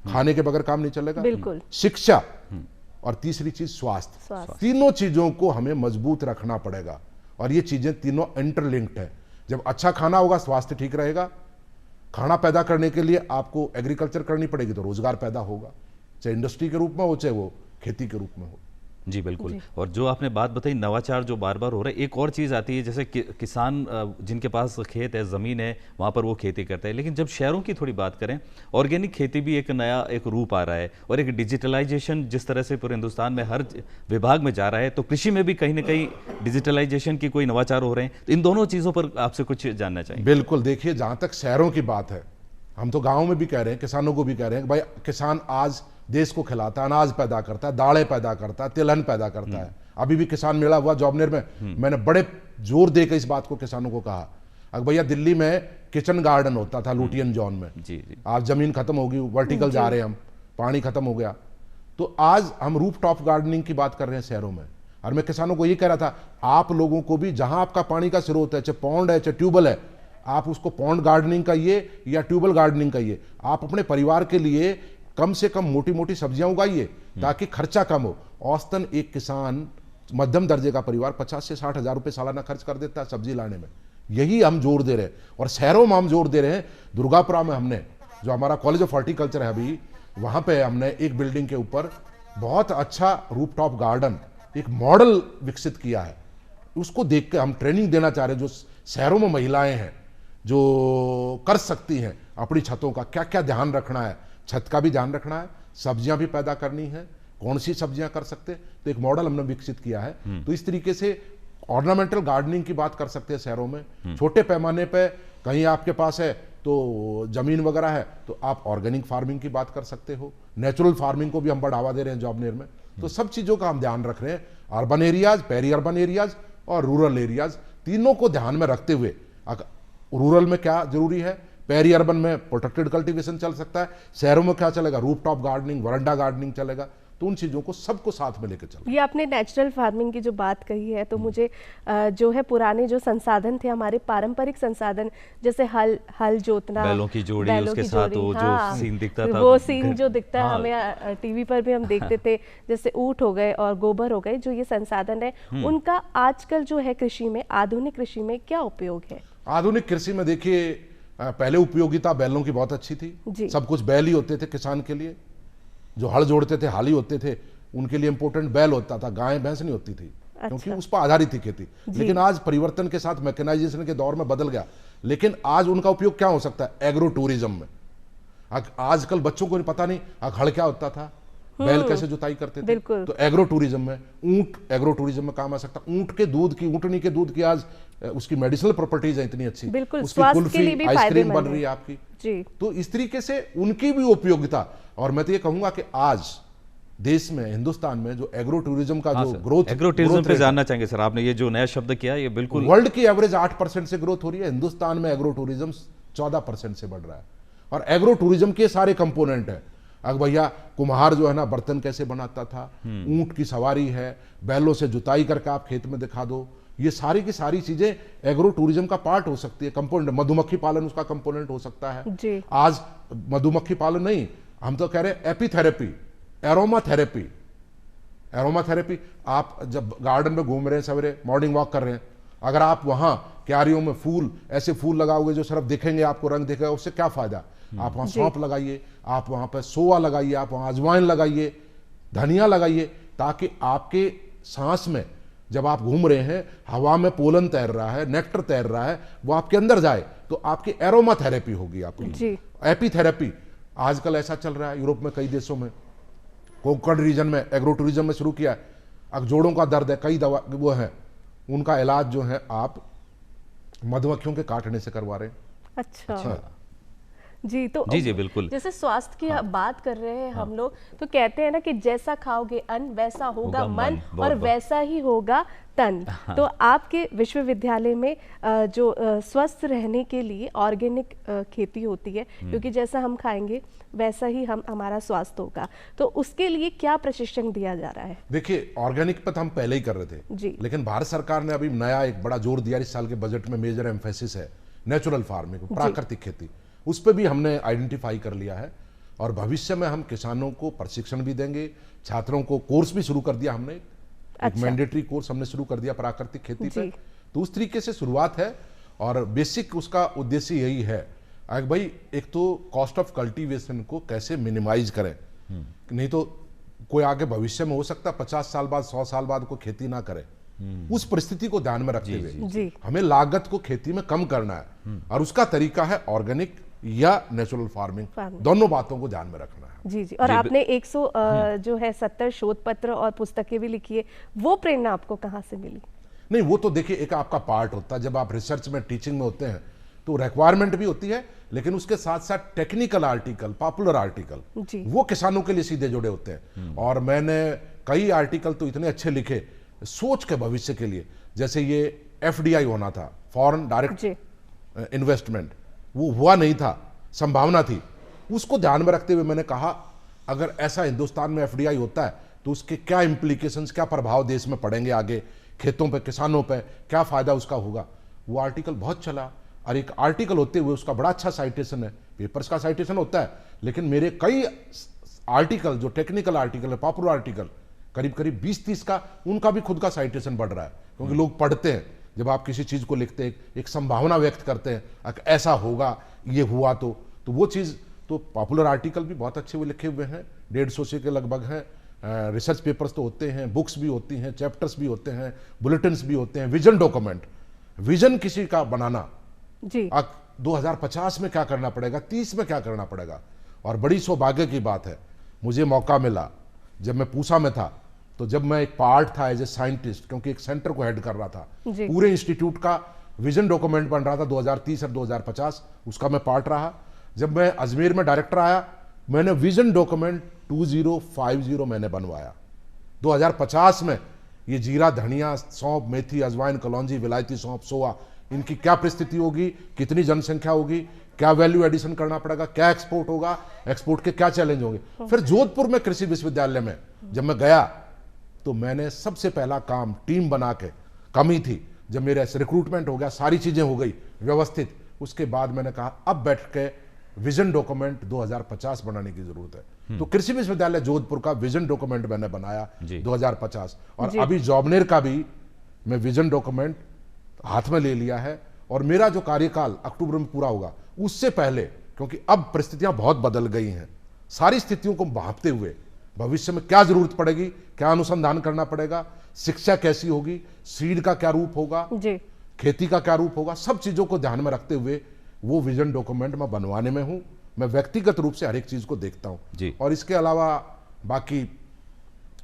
S3: खाने के बगैर काम नहीं चलेगा,
S1: बिल्कुल।
S3: शिक्षा, और तीसरी चीज स्वास्थ्य। तीनों चीजों को हमें मजबूत रखना पड़ेगा, और ये चीजें तीनों इंटरलिंक्ड है। जब अच्छा खाना होगा, स्वास्थ्य ठीक रहेगा। खाना पैदा करने के लिए आपको एग्रीकल्चर करनी पड़ेगी, तो रोजगार पैदा होगा, चाहे इंडस्ट्री के रूप में हो, चाहे वो खेती के रूप में हो।
S2: जी बिल्कुल। और जो आपने बात बताई, नवाचार जो बार बार हो रहा है, एक और चीज़ आती है, जैसे किसान जिनके पास खेत है, ज़मीन है, वहाँ पर वो खेती करता है। लेकिन जब शहरों की थोड़ी बात करें, ऑर्गेनिक खेती भी एक नया एक रूप आ रहा है, और एक डिजिटलाइजेशन जिस तरह से पूरे हिंदुस्तान में हर विभाग में जा रहा है, तो कृषि में भी कहीं ना कहीं डिजिटलाइजेशन की कोई नवाचार हो रहे हैं। तो इन दोनों चीज़ों पर आपसे कुछ जानना चाहिए।
S3: बिल्कुल, देखिए जहाँ तक शहरों की बात है, हम तो गाँव में भी कह रहे हैं, किसानों को भी कह रहे हैं कि भाई किसान आज देश को खिलाता है, अनाज पैदा करता है, दालें पैदा करता है, तिलहन पैदा करता है। अभी भी किसान मेला हुआ जॉबनेर में, मैंने बड़े जोर देकर इस बात को किसानों को कहा, अगर भैया दिल्ली में किचन गार्डन होता था लुटियन जोन में, आज जमीन खत्म होगी, वर्टिकल जा रहे हैं हम, पानी खत्म हो गया, तो आज हम रूफ टॉप गार्डनिंग की बात कर रहे हैं शहरों में। और मैं किसानों को ये कह रहा था, आप लोगों को भी जहां आपका पानी का स्रोत है, चाहे पौंड है, चाहे ट्यूबवेल है, आप उसको पौंड गार्डनिंग कहिए या ट्यूबवेल गार्डनिंग कहिए, आप अपने परिवार के लिए कम से कम मोटी मोटी सब्जियां उगाइए, ताकि खर्चा कम हो। औसतन एक किसान, मध्यम दर्जे का परिवार 50 से 60 हजार रुपए सालाना खर्च कर देता है सब्जी लाने में। यही हम जोर दे रहे हैं, और शहरों में हम जोर दे रहे हैं। दुर्गापुरा में हमने, जो हमारा कॉलेज ऑफ हॉर्टिकल्चर है अभी, वहां पे हमने एक बिल्डिंग के ऊपर बहुत अच्छा रूफटॉप गार्डन, एक मॉडल विकसित किया है। उसको देख के हम ट्रेनिंग देना चाह रहे हैं, जो शहरों में महिलाएं हैं जो कर सकती हैं अपनी छतों का क्या क्या ध्यान रखना है, छत का भी ध्यान रखना है, सब्जियां भी पैदा करनी है, कौन सी सब्जियां कर सकते, तो एक मॉडल हमने विकसित किया है। तो इस तरीके से ऑर्नामेंटल गार्डनिंग की बात कर सकते हैं शहरों में। छोटे पैमाने पे कहीं आपके पास है तो जमीन वगैरह है, तो आप ऑर्गेनिक फार्मिंग की बात कर सकते हो। नेचुरल फार्मिंग को भी हम बढ़ावा दे रहे हैं जॉबनेर में। तो सब चीजों का हम ध्यान रख रहे हैं, urban areas, peri urban areas और रूरल एरियाज, तीनों को ध्यान में रखते हुए रूरल में क्या जरूरी है, पेरी अर्बन में प्रोटेक्टेड कल्टीवेशन चल सकता है, शहरों में क्या चलेगा, रूफटॉप गार्डनिंग, वरंडा गार्डनिंग चलेगा। तो उन चीज़ों को सबको साथ में लेकर चलना।
S1: ये आपने नेचुरल फार्मिंग की जो बात कही है, तो मुझे जो है पुराने जो संसाधन थे, हमारे पारंपरिक संसाधन, जैसे हल जोतना,
S2: बैलों की जोड़ी, उसके साथ वो जो सीन दिखता था,
S1: वो सीन जो दिखता है
S2: हाँ।
S1: हमें टीवी पर भी हम देखते थे, जैसे ऊंट हो गए और गोबर हो गए, जो ये संसाधन है, उनका आजकल जो है कृषि में, आधुनिक कृषि में क्या उपयोग है?
S3: आधुनिक कृषि में देखिए, पहले उपयोगिता बैलों की बहुत अच्छी थी, सब कुछ बैल ही होते थे किसान के लिए, जो हल जोड़ते थे हाल ही होते थे, उनके लिए इंपॉर्टेंट बैल होता था, गाय भैंस नहीं होती थी। अच्छा। क्योंकि उस पर आधारित थी खेती। लेकिन आज परिवर्तन के साथ मैकेनाइजेशन के दौर में बदल गया। लेकिन आज उनका उपयोग क्या हो सकता है, एग्रो टूरिज्म में। आजकल बच्चों को पता नहीं हल क्या होता था, बैल कैसे जुताई करते थे, तो एग्रो टूरिज्म में ऊंट एग्रो टूरिज्म में काम आ सकता। ऊंट के दूध की, ऊंटनी के दूध की आज उसकी मेडिसिनल प्रॉपर्टीज है इतनी अच्छी, उसकी कुल्फी आइसक्रीम बन रही है आपकी जी। तो इस तरीके से उनकी भी उपयोगिता। और मैं तो ये कहूंगा कि आज देश में, हिंदुस्तान में जो एग्रो टूरिज्म का जो ग्रोथ,
S2: एग्रो टूरिज्म पे जानना चाहेंगे सर, आपने ये जो नया शब्द किया, ये बिल्कुल
S3: वर्ल्ड की एवरेज 8% से ग्रोथ हो रही है, हिंदुस्तान में एग्रो टूरिज्म 14% से बढ़ रहा है। और एग्रो टूरिज्म के सारे कंपोनेंट है। अब भैया कुम्हार जो है ना, बर्तन कैसे बनाता था, ऊंट की सवारी है, बैलों से जुताई करके आप खेत में दिखा दो, ये सारी की सारी चीजें एग्रो टूरिज्म का पार्ट हो सकती है, कंपोनेंट। मधुमक्खी पालन उसका कंपोनेंट हो सकता है जी। आज मधुमक्खी पालन नहीं, हम तो कह रहे हैं apitherapy, aroma therapy. Aroma therapy, आप जब गार्डन में घूम रहे हैं, सवेरे मॉर्निंग वॉक कर रहे हैं, अगर आप वहां क्यारियों में फूल, ऐसे फूल लगाओगे जो सिर्फ दिखेंगे, आपको रंग दिखेगा, उससे क्या फायदा। आप वहां सौंफ लगाइए, आप वहां पर सोआ लगाइए, आप वहां अजवाइन लगाइए, धनिया लगाइए, ताकि आपके सांस में जब आप घूम रहे हैं, हवा में पोलन तैर रहा है, नेक्टर तैर रहा है, वो आपके अंदर जाए, तो आपकी एरोमा थेरेपी होगी आपकी। एपीथेरेपी आजकल ऐसा चल रहा है, यूरोप में कई देशों में, कोंकण रीजन में एग्रो टूरिज्म में शुरू किया है। अब जोड़ों का दर्द है, कई दवा वो है, उनका इलाज जो है आप मधुमक्खियों के काटने से करवा रहे हैं।
S1: अच्छा जी। तो
S2: जी बिल्कुल,
S1: जैसे स्वास्थ्य की बात कर रहे हैं हम लोग, तो कहते हैं ना कि जैसा खाओगे अन्न वैसा होगा मन, और वैसा ही होगा तन। तो आपके विश्वविद्यालय में जो स्वस्थ रहने के लिए ऑर्गेनिक खेती होती है, क्योंकि जैसा हम खाएंगे वैसा ही हमारा स्वास्थ्य होगा, तो उसके लिए क्या प्रशिक्षण दिया जा रहा है?
S3: देखिए, ऑर्गेनिक पर हम पहले ही कर रहे थे जी, लेकिन भारत सरकार ने अभी नया एक बड़ा जोर दिया, इस साल के बजट में मेजर एम्फेसिस है नेचुरल फार्मिंग, प्राकृतिक खेती। उस पर भी हमने आइडेंटिफाई कर लिया है, और भविष्य में हम किसानों को प्रशिक्षण भी देंगे, छात्रों को कोर्स भी शुरू कर दिया हमने, एक मैंडेटरी कोर्स हमने शुरू कर दिया प्राकृतिक खेती पे। तो उस तरीके से शुरुआत है, और बेसिक उसका उद्देश्य यही है भाई, एक तो कॉस्ट ऑफ कल्टीवेशन को कैसे मिनिमाइज करें, नहीं तो कोई आगे भविष्य में हो सकता 50 साल बाद, 100 साल बाद कोई खेती ना करे, उस परिस्थिति को ध्यान में रखते हुए हमें लागत को खेती में कम करना है, और उसका तरीका है ऑर्गेनिक या नेचुरल फार्मिंग, दोनों बातों को ध्यान में रखना है।
S1: जी जी। और आपने 170 शोध पत्र और पुस्तकें भी लिखी है, वो प्रेरणा आपको कहाँ से मिली?
S3: नहीं, वो तो देखिए एक आपका पार्ट होता है, जब आप रिसर्च में, टीचिंग में होते हैं तो रिक्वायरमेंट भी होती है, लेकिन उसके साथ साथ टेक्निकल आर्टिकल, पॉपुलर आर्टिकल, वो किसानों के लिए सीधे जुड़े होते हैं। और मैंने कई आर्टिकल तो इतने अच्छे लिखे सोच के भविष्य के लिए, जैसे ये FDI होना था, फॉरेन डायरेक्ट इन्वेस्टमेंट, वो हुआ नहीं था, संभावना थी, उसको ध्यान में रखते हुए मैंने कहा अगर ऐसा हिंदुस्तान में FDI होता है तो उसके क्या इंप्लीकेशंस, क्या प्रभाव देश में पड़ेंगे, आगे खेतों पे, किसानों पे क्या फायदा उसका होगा। वो आर्टिकल बहुत चला, और एक आर्टिकल होते हुए उसका बड़ा अच्छा साइटेशन है, पेपर्स का साइटेशन होता है, लेकिन मेरे कई आर्टिकल जो टेक्निकल आर्टिकल है, पॉपुलर आर्टिकल, करीब करीब 20-30 का, उनका भी खुद का साइटेशन बढ़ रहा है, क्योंकि लोग पढ़ते हैं। जब आप किसी चीज को लिखते हैं, एक संभावना व्यक्त करते हैं, ऐसा होगा, ये हुआ तो वो चीज, तो पॉपुलर आर्टिकल भी बहुत अच्छे वो लिखे हुए हैं, 150 के लगभग हैं। रिसर्च पेपर्स तो होते हैं, बुक्स भी होती हैं, चैप्टर्स भी होते हैं, बुलेटिन्स भी होते हैं, विजन डॉक्यूमेंट, विजन किसी का बनाना जी, 2050 में क्या करना पड़ेगा, 30 में क्या करना पड़ेगा। और बड़ी सौभाग्य की बात है, मुझे मौका मिला जब मैं पूसा में था, तो जब मैं एक पार्ट था एज ए साइंटिस्ट, क्योंकि एक सेंटर को हेड कर रहा था, पूरे इंस्टीट्यूट का विजन डॉक्यूमेंट बन रहा था 2030 और 2050, उसका मैं पार्ट रहा। जब मैं अजमेर में डायरेक्टर आया, मैंने विजन डॉक्यूमेंट 2050 मैंने बनवाया, 2050 में ये जीरा, धनिया, सौंफ, मेथी, अजवाइन, कलौंजी, विलायती सौंफ, सोआ, इनकी क्या परिस्थिति होगी, कितनी जनसंख्या होगी, क्या वैल्यू एडिशन करना पड़ेगा, क्या एक्सपोर्ट होगा, एक्सपोर्ट के क्या चैलेंज होंगे। फिर जोधपुर में कृषि विश्वविद्यालय में जब मैं गया तो मैंने सबसे पहला काम टीम बना के, कमी थी, जब मेरा रिक्रूटमेंट हो गया, सारी चीजें हो गई व्यवस्थित, उसके बाद मैंने कहा अब बैठ के विजन डॉक्यूमेंट 2050 बनाने की जरूरत है। तो कृषि विश्वविद्यालय जोधपुर का विजन डॉक्यूमेंट मैंने बनाया 2050, और अभी जॉबनेर का भी मैं विजन डॉक्यूमेंट हाथ में ले लिया है। और मेरा जो कार्यकाल अक्टूबर में पूरा होगा उससे पहले, क्योंकि अब परिस्थितियां बहुत बदल गई हैं, सारी स्थितियों को भांपते हुए भविष्य में क्या जरूरत पड़ेगी, क्या अनुसंधान करना पड़ेगा, शिक्षा कैसी होगी, सीड का क्या रूप होगा
S1: जी,
S3: खेती का क्या रूप होगा, सब चीजों को ध्यान में रखते हुए वो विजन डॉक्यूमेंट मैं बनवाने में हूं। मैं व्यक्तिगत रूप से हर एक चीज को देखता हूं। और इसके अलावा बाकी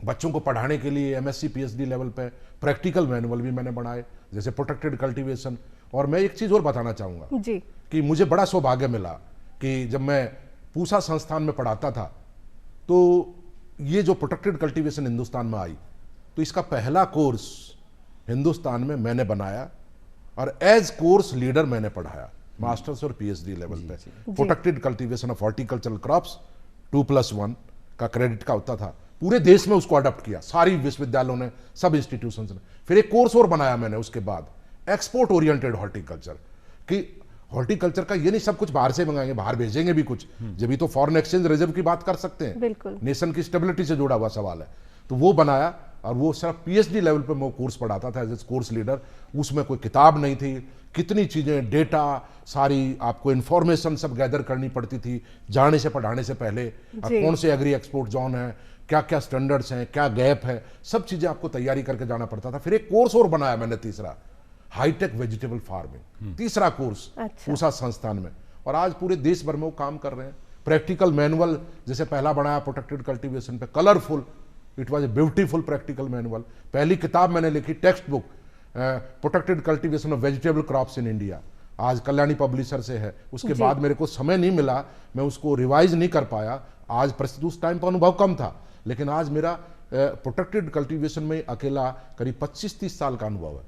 S3: बच्चों को पढ़ाने के लिए एमएससी पीएचडी लेवल पे प्रैक्टिकल मैनुअल भी मैंने बनाए, जैसे प्रोटेक्टेड कल्टीवेशन। और मैं एक चीज और बताना चाहूंगा
S1: जी,
S3: कि मुझे बड़ा सौभाग्य मिला कि जब मैं पूसा संस्थान में पढ़ाता था तो ये जो प्रोटेक्टेड कल्टीवेशन हिंदुस्तान में आई, तो इसका पहला कोर्स हिंदुस्तान में मैंने बनाया और एज कोर्स लीडर मैंने पढ़ाया, मास्टर्स और पीएचडी लेवल पे। Protected cultivation of horticultural crops 2+1 का क्रेडिट का होता था, पूरे देश में उसको अडॉप्ट किया, सारी विश्वविद्यालयों ने, सब इंस्टीट्यूशंस ने। फिर एक कोर्स और बनाया मैंने उसके बाद, एक्सपोर्ट ओरिएंटेड हॉर्टिकल्चर, कि हॉर्टिकल्चर का ये नहीं सब कुछ बाहर से मंगाएंगे, बाहर भेजेंगे भी कुछ, जब भी तो फॉरेन एक्सचेंज रिजर्व की बात कर सकते हैं,
S1: बिल्कुल
S3: नेशन की स्टेबिलिटी से जुड़ा हुआ सवाल है। तो वो बनाया और वो सिर्फ पीएचडी लेवल पे मैं कोर्स पढ़ाता था एज ए कोर्स लीडर। उसमें कोई किताब नहीं थी, कितनी चीजें, डेटा, सारी आपको इंफॉर्मेशन सब गैदर करनी पड़ती थी जाने से पढ़ाने से पहले। अब कौन से एग्री एक्सपोर्ट जोन है, क्या क्या स्टैंडर्ड्स हैं, क्या गैप है, सब चीजें आपको तैयारी करके जाना पड़ता था। फिर एक कोर्स और बनाया मैंने तीसरा, हाईटेक वेजिटेबल फार्मिंग, तीसरा कोर्स पूसा संस्थान में। और आज पूरे देश भर में वो काम कर रहे हैं। प्रैक्टिकल मैनुअल जैसे पहला बनाया प्रोटेक्टेड कल्टीवेशन पे, colourful, it was a beautiful practical manual. पहली किताब मैंने लिखी, text book, protected cultivation of vegetable crops in India, आज कल्याणी पब्लिशर से है। उसके बाद मेरे को समय नहीं मिला, मैं उसको रिवाइज नहीं कर पाया। आज परिस्थिति, उस टाइम पर अनुभव कम था, लेकिन आज मेरा प्रोटेक्टेड कल्टीवेशन में अकेला करीब 25-30 साल का अनुभव है।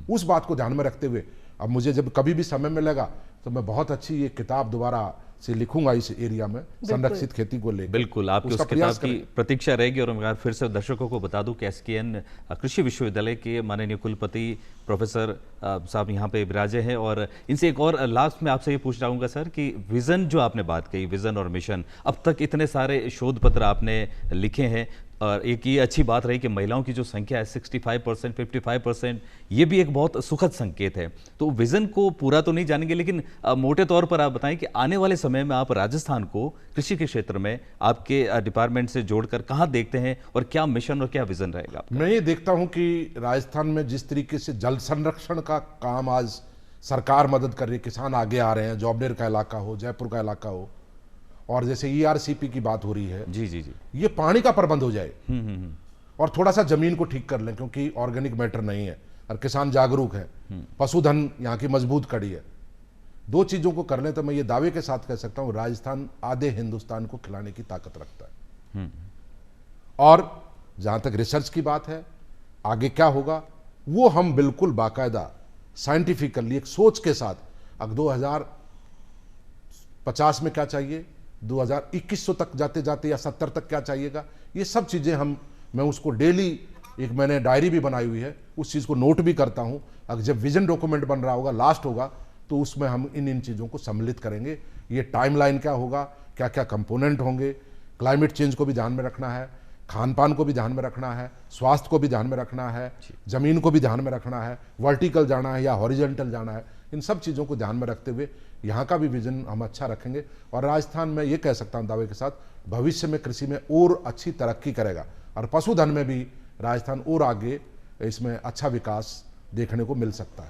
S3: उस बात को ध्यान में रखते हुए अब मुझे जब कभी भी समय मिलेगा तो मैं बहुत अच्छी ये किताब दोबारा से लिखूंगा इस एरिया में, संरक्षित खेती को लेकर।
S2: बिल्कुल, आपकी उस किताब की प्रतीक्षा रहेगी। और मैं फिर से दर्शकों को बता दूं कि एसकेएन कृषि विश्वविद्यालय के माननीय कुलपति प्रोफेसर साहब यहाँ पे विराजे हैं। और इनसे एक और लास्ट में आपसे ये पूछ चाहूँगा सर कि विज़न जो आपने बात कही, विज़न और मिशन, अब तक इतने सारे शोध पत्र आपने लिखे हैं, और एक ये अच्छी बात रही कि महिलाओं की जो संख्या है 65%, 55%, ये भी एक बहुत सुखद संकेत है। तो विजन को पूरा तो नहीं जानेंगे, लेकिन मोटे तौर पर आप बताएं कि आने वाले समय में आप राजस्थान को कृषि के क्षेत्र में आपके डिपार्टमेंट से जोड़कर कहाँ देखते हैं, और क्या मिशन और क्या विजन रहेगा?
S3: मैं ये देखता हूँ कि राजस्थान में जिस तरीके से जल संरक्षण का काम आज सरकार मदद कर रही है, किसान आगे आ रहे हैं, जॉबनेर का इलाका हो, जयपुर का इलाका हो, और जैसे ईआरसीपी की बात हो रही है,
S2: जी जी जी,
S3: ये पानी का प्रबंध हो जाए और थोड़ा सा जमीन को ठीक कर लें, क्योंकि ऑर्गेनिक मैटर नहीं है और किसान जागरूक है, पशुधन यहाँ की मजबूत कड़ी है। दो चीजों को कर लें तो मैं ये दावे के साथ कह सकता हूं राजस्थान आधे हिंदुस्तान को खिलाने की ताकत रखता है। और जहां तक रिसर्च की बात है, आगे क्या होगा वो हम बिल्कुल बाकायदा साइंटिफिकली एक सोच के साथ, अब 2050 में क्या चाहिए, 2100 तक जाते जाते या 70 तक क्या चाहिएगा, ये सब चीजें मैं उसको डेली, एक मैंने डायरी भी बनाई हुई है, उस चीज को नोट भी करता हूं। अगर जब विजन डॉक्यूमेंट बन रहा होगा, लास्ट होगा, तो उसमें हम इन चीजों को सम्मिलित करेंगे। ये टाइमलाइन क्या होगा, क्या क्या कंपोनेंट होंगे, क्लाइमेट चेंज को भी ध्यान में रखना है, खान पान को भी ध्यान में रखना है, स्वास्थ्य को भी ध्यान में रखना है, जमीन को भी ध्यान में रखना है, वर्टिकल जाना है या हॉरिजॉन्टल जाना है, इन सब चीज़ों को ध्यान में रखते हुए यहाँ का भी विजन हम अच्छा रखेंगे। और राजस्थान में ये कह सकता हूँ दावे के साथ, भविष्य में कृषि में और अच्छी तरक्की करेगा और पशुधन में भी राजस्थान और आगे इसमें अच्छा विकास देखने को मिल सकता है।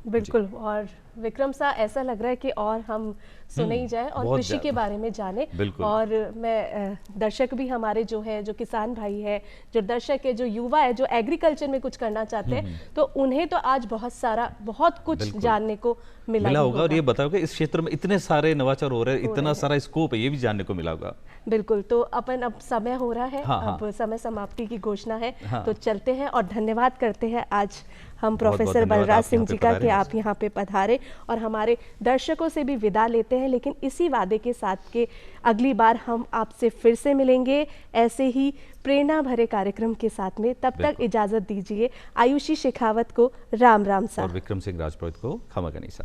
S1: बिल्कुल। और विक्रम सा, ऐसा लग रहा है कि और हम सुने ही जाए और
S2: बहुत
S1: कृषि के
S2: ज्यादा।
S1: बारे में जाने।
S2: बिल्कुल।
S1: और मैं दर्शक भी हमारे जो है, जो किसान भाई है, जो दर्शक है, जो युवा है, जो एग्रीकल्चर में कुछ करना चाहते हैं, तो उन्हें तो आज बहुत कुछ
S2: बिल्कुल।
S1: जानने को मिला ही
S2: होगा। और ये बताओ कि इस क्षेत्र में इतने सारे नवाचार हो रहे हैं, इतना सारा स्कोप है, ये भी जानने को मिला होगा।
S1: बिल्कुल। तो अब समय हो रहा है,
S2: हाँ,
S1: अब समय समाप्ति की घोषणा है।
S2: हाँ।
S1: तो चलते हैं और धन्यवाद करते हैं आज हम
S2: बहुत
S1: प्रोफेसर
S2: धन्यवाद
S1: बलराज
S2: आप
S1: सिंह
S2: यहाँ
S1: जी
S2: पे
S1: का कि
S2: पधारे।
S1: आप यहाँ पे पधारे, और हमारे दर्शकों से भी विदा लेते हैं, लेकिन इसी वादे के साथ कि अगली बार हम आपसे फिर से मिलेंगे ऐसे ही प्रेरणा भरे कार्यक्रम के साथ में। तब तक इजाजत दीजिए आयुषी शेखावत को राम राम सा
S2: और विक्रम सिंह राजपुरोहित को खमा गनीसा।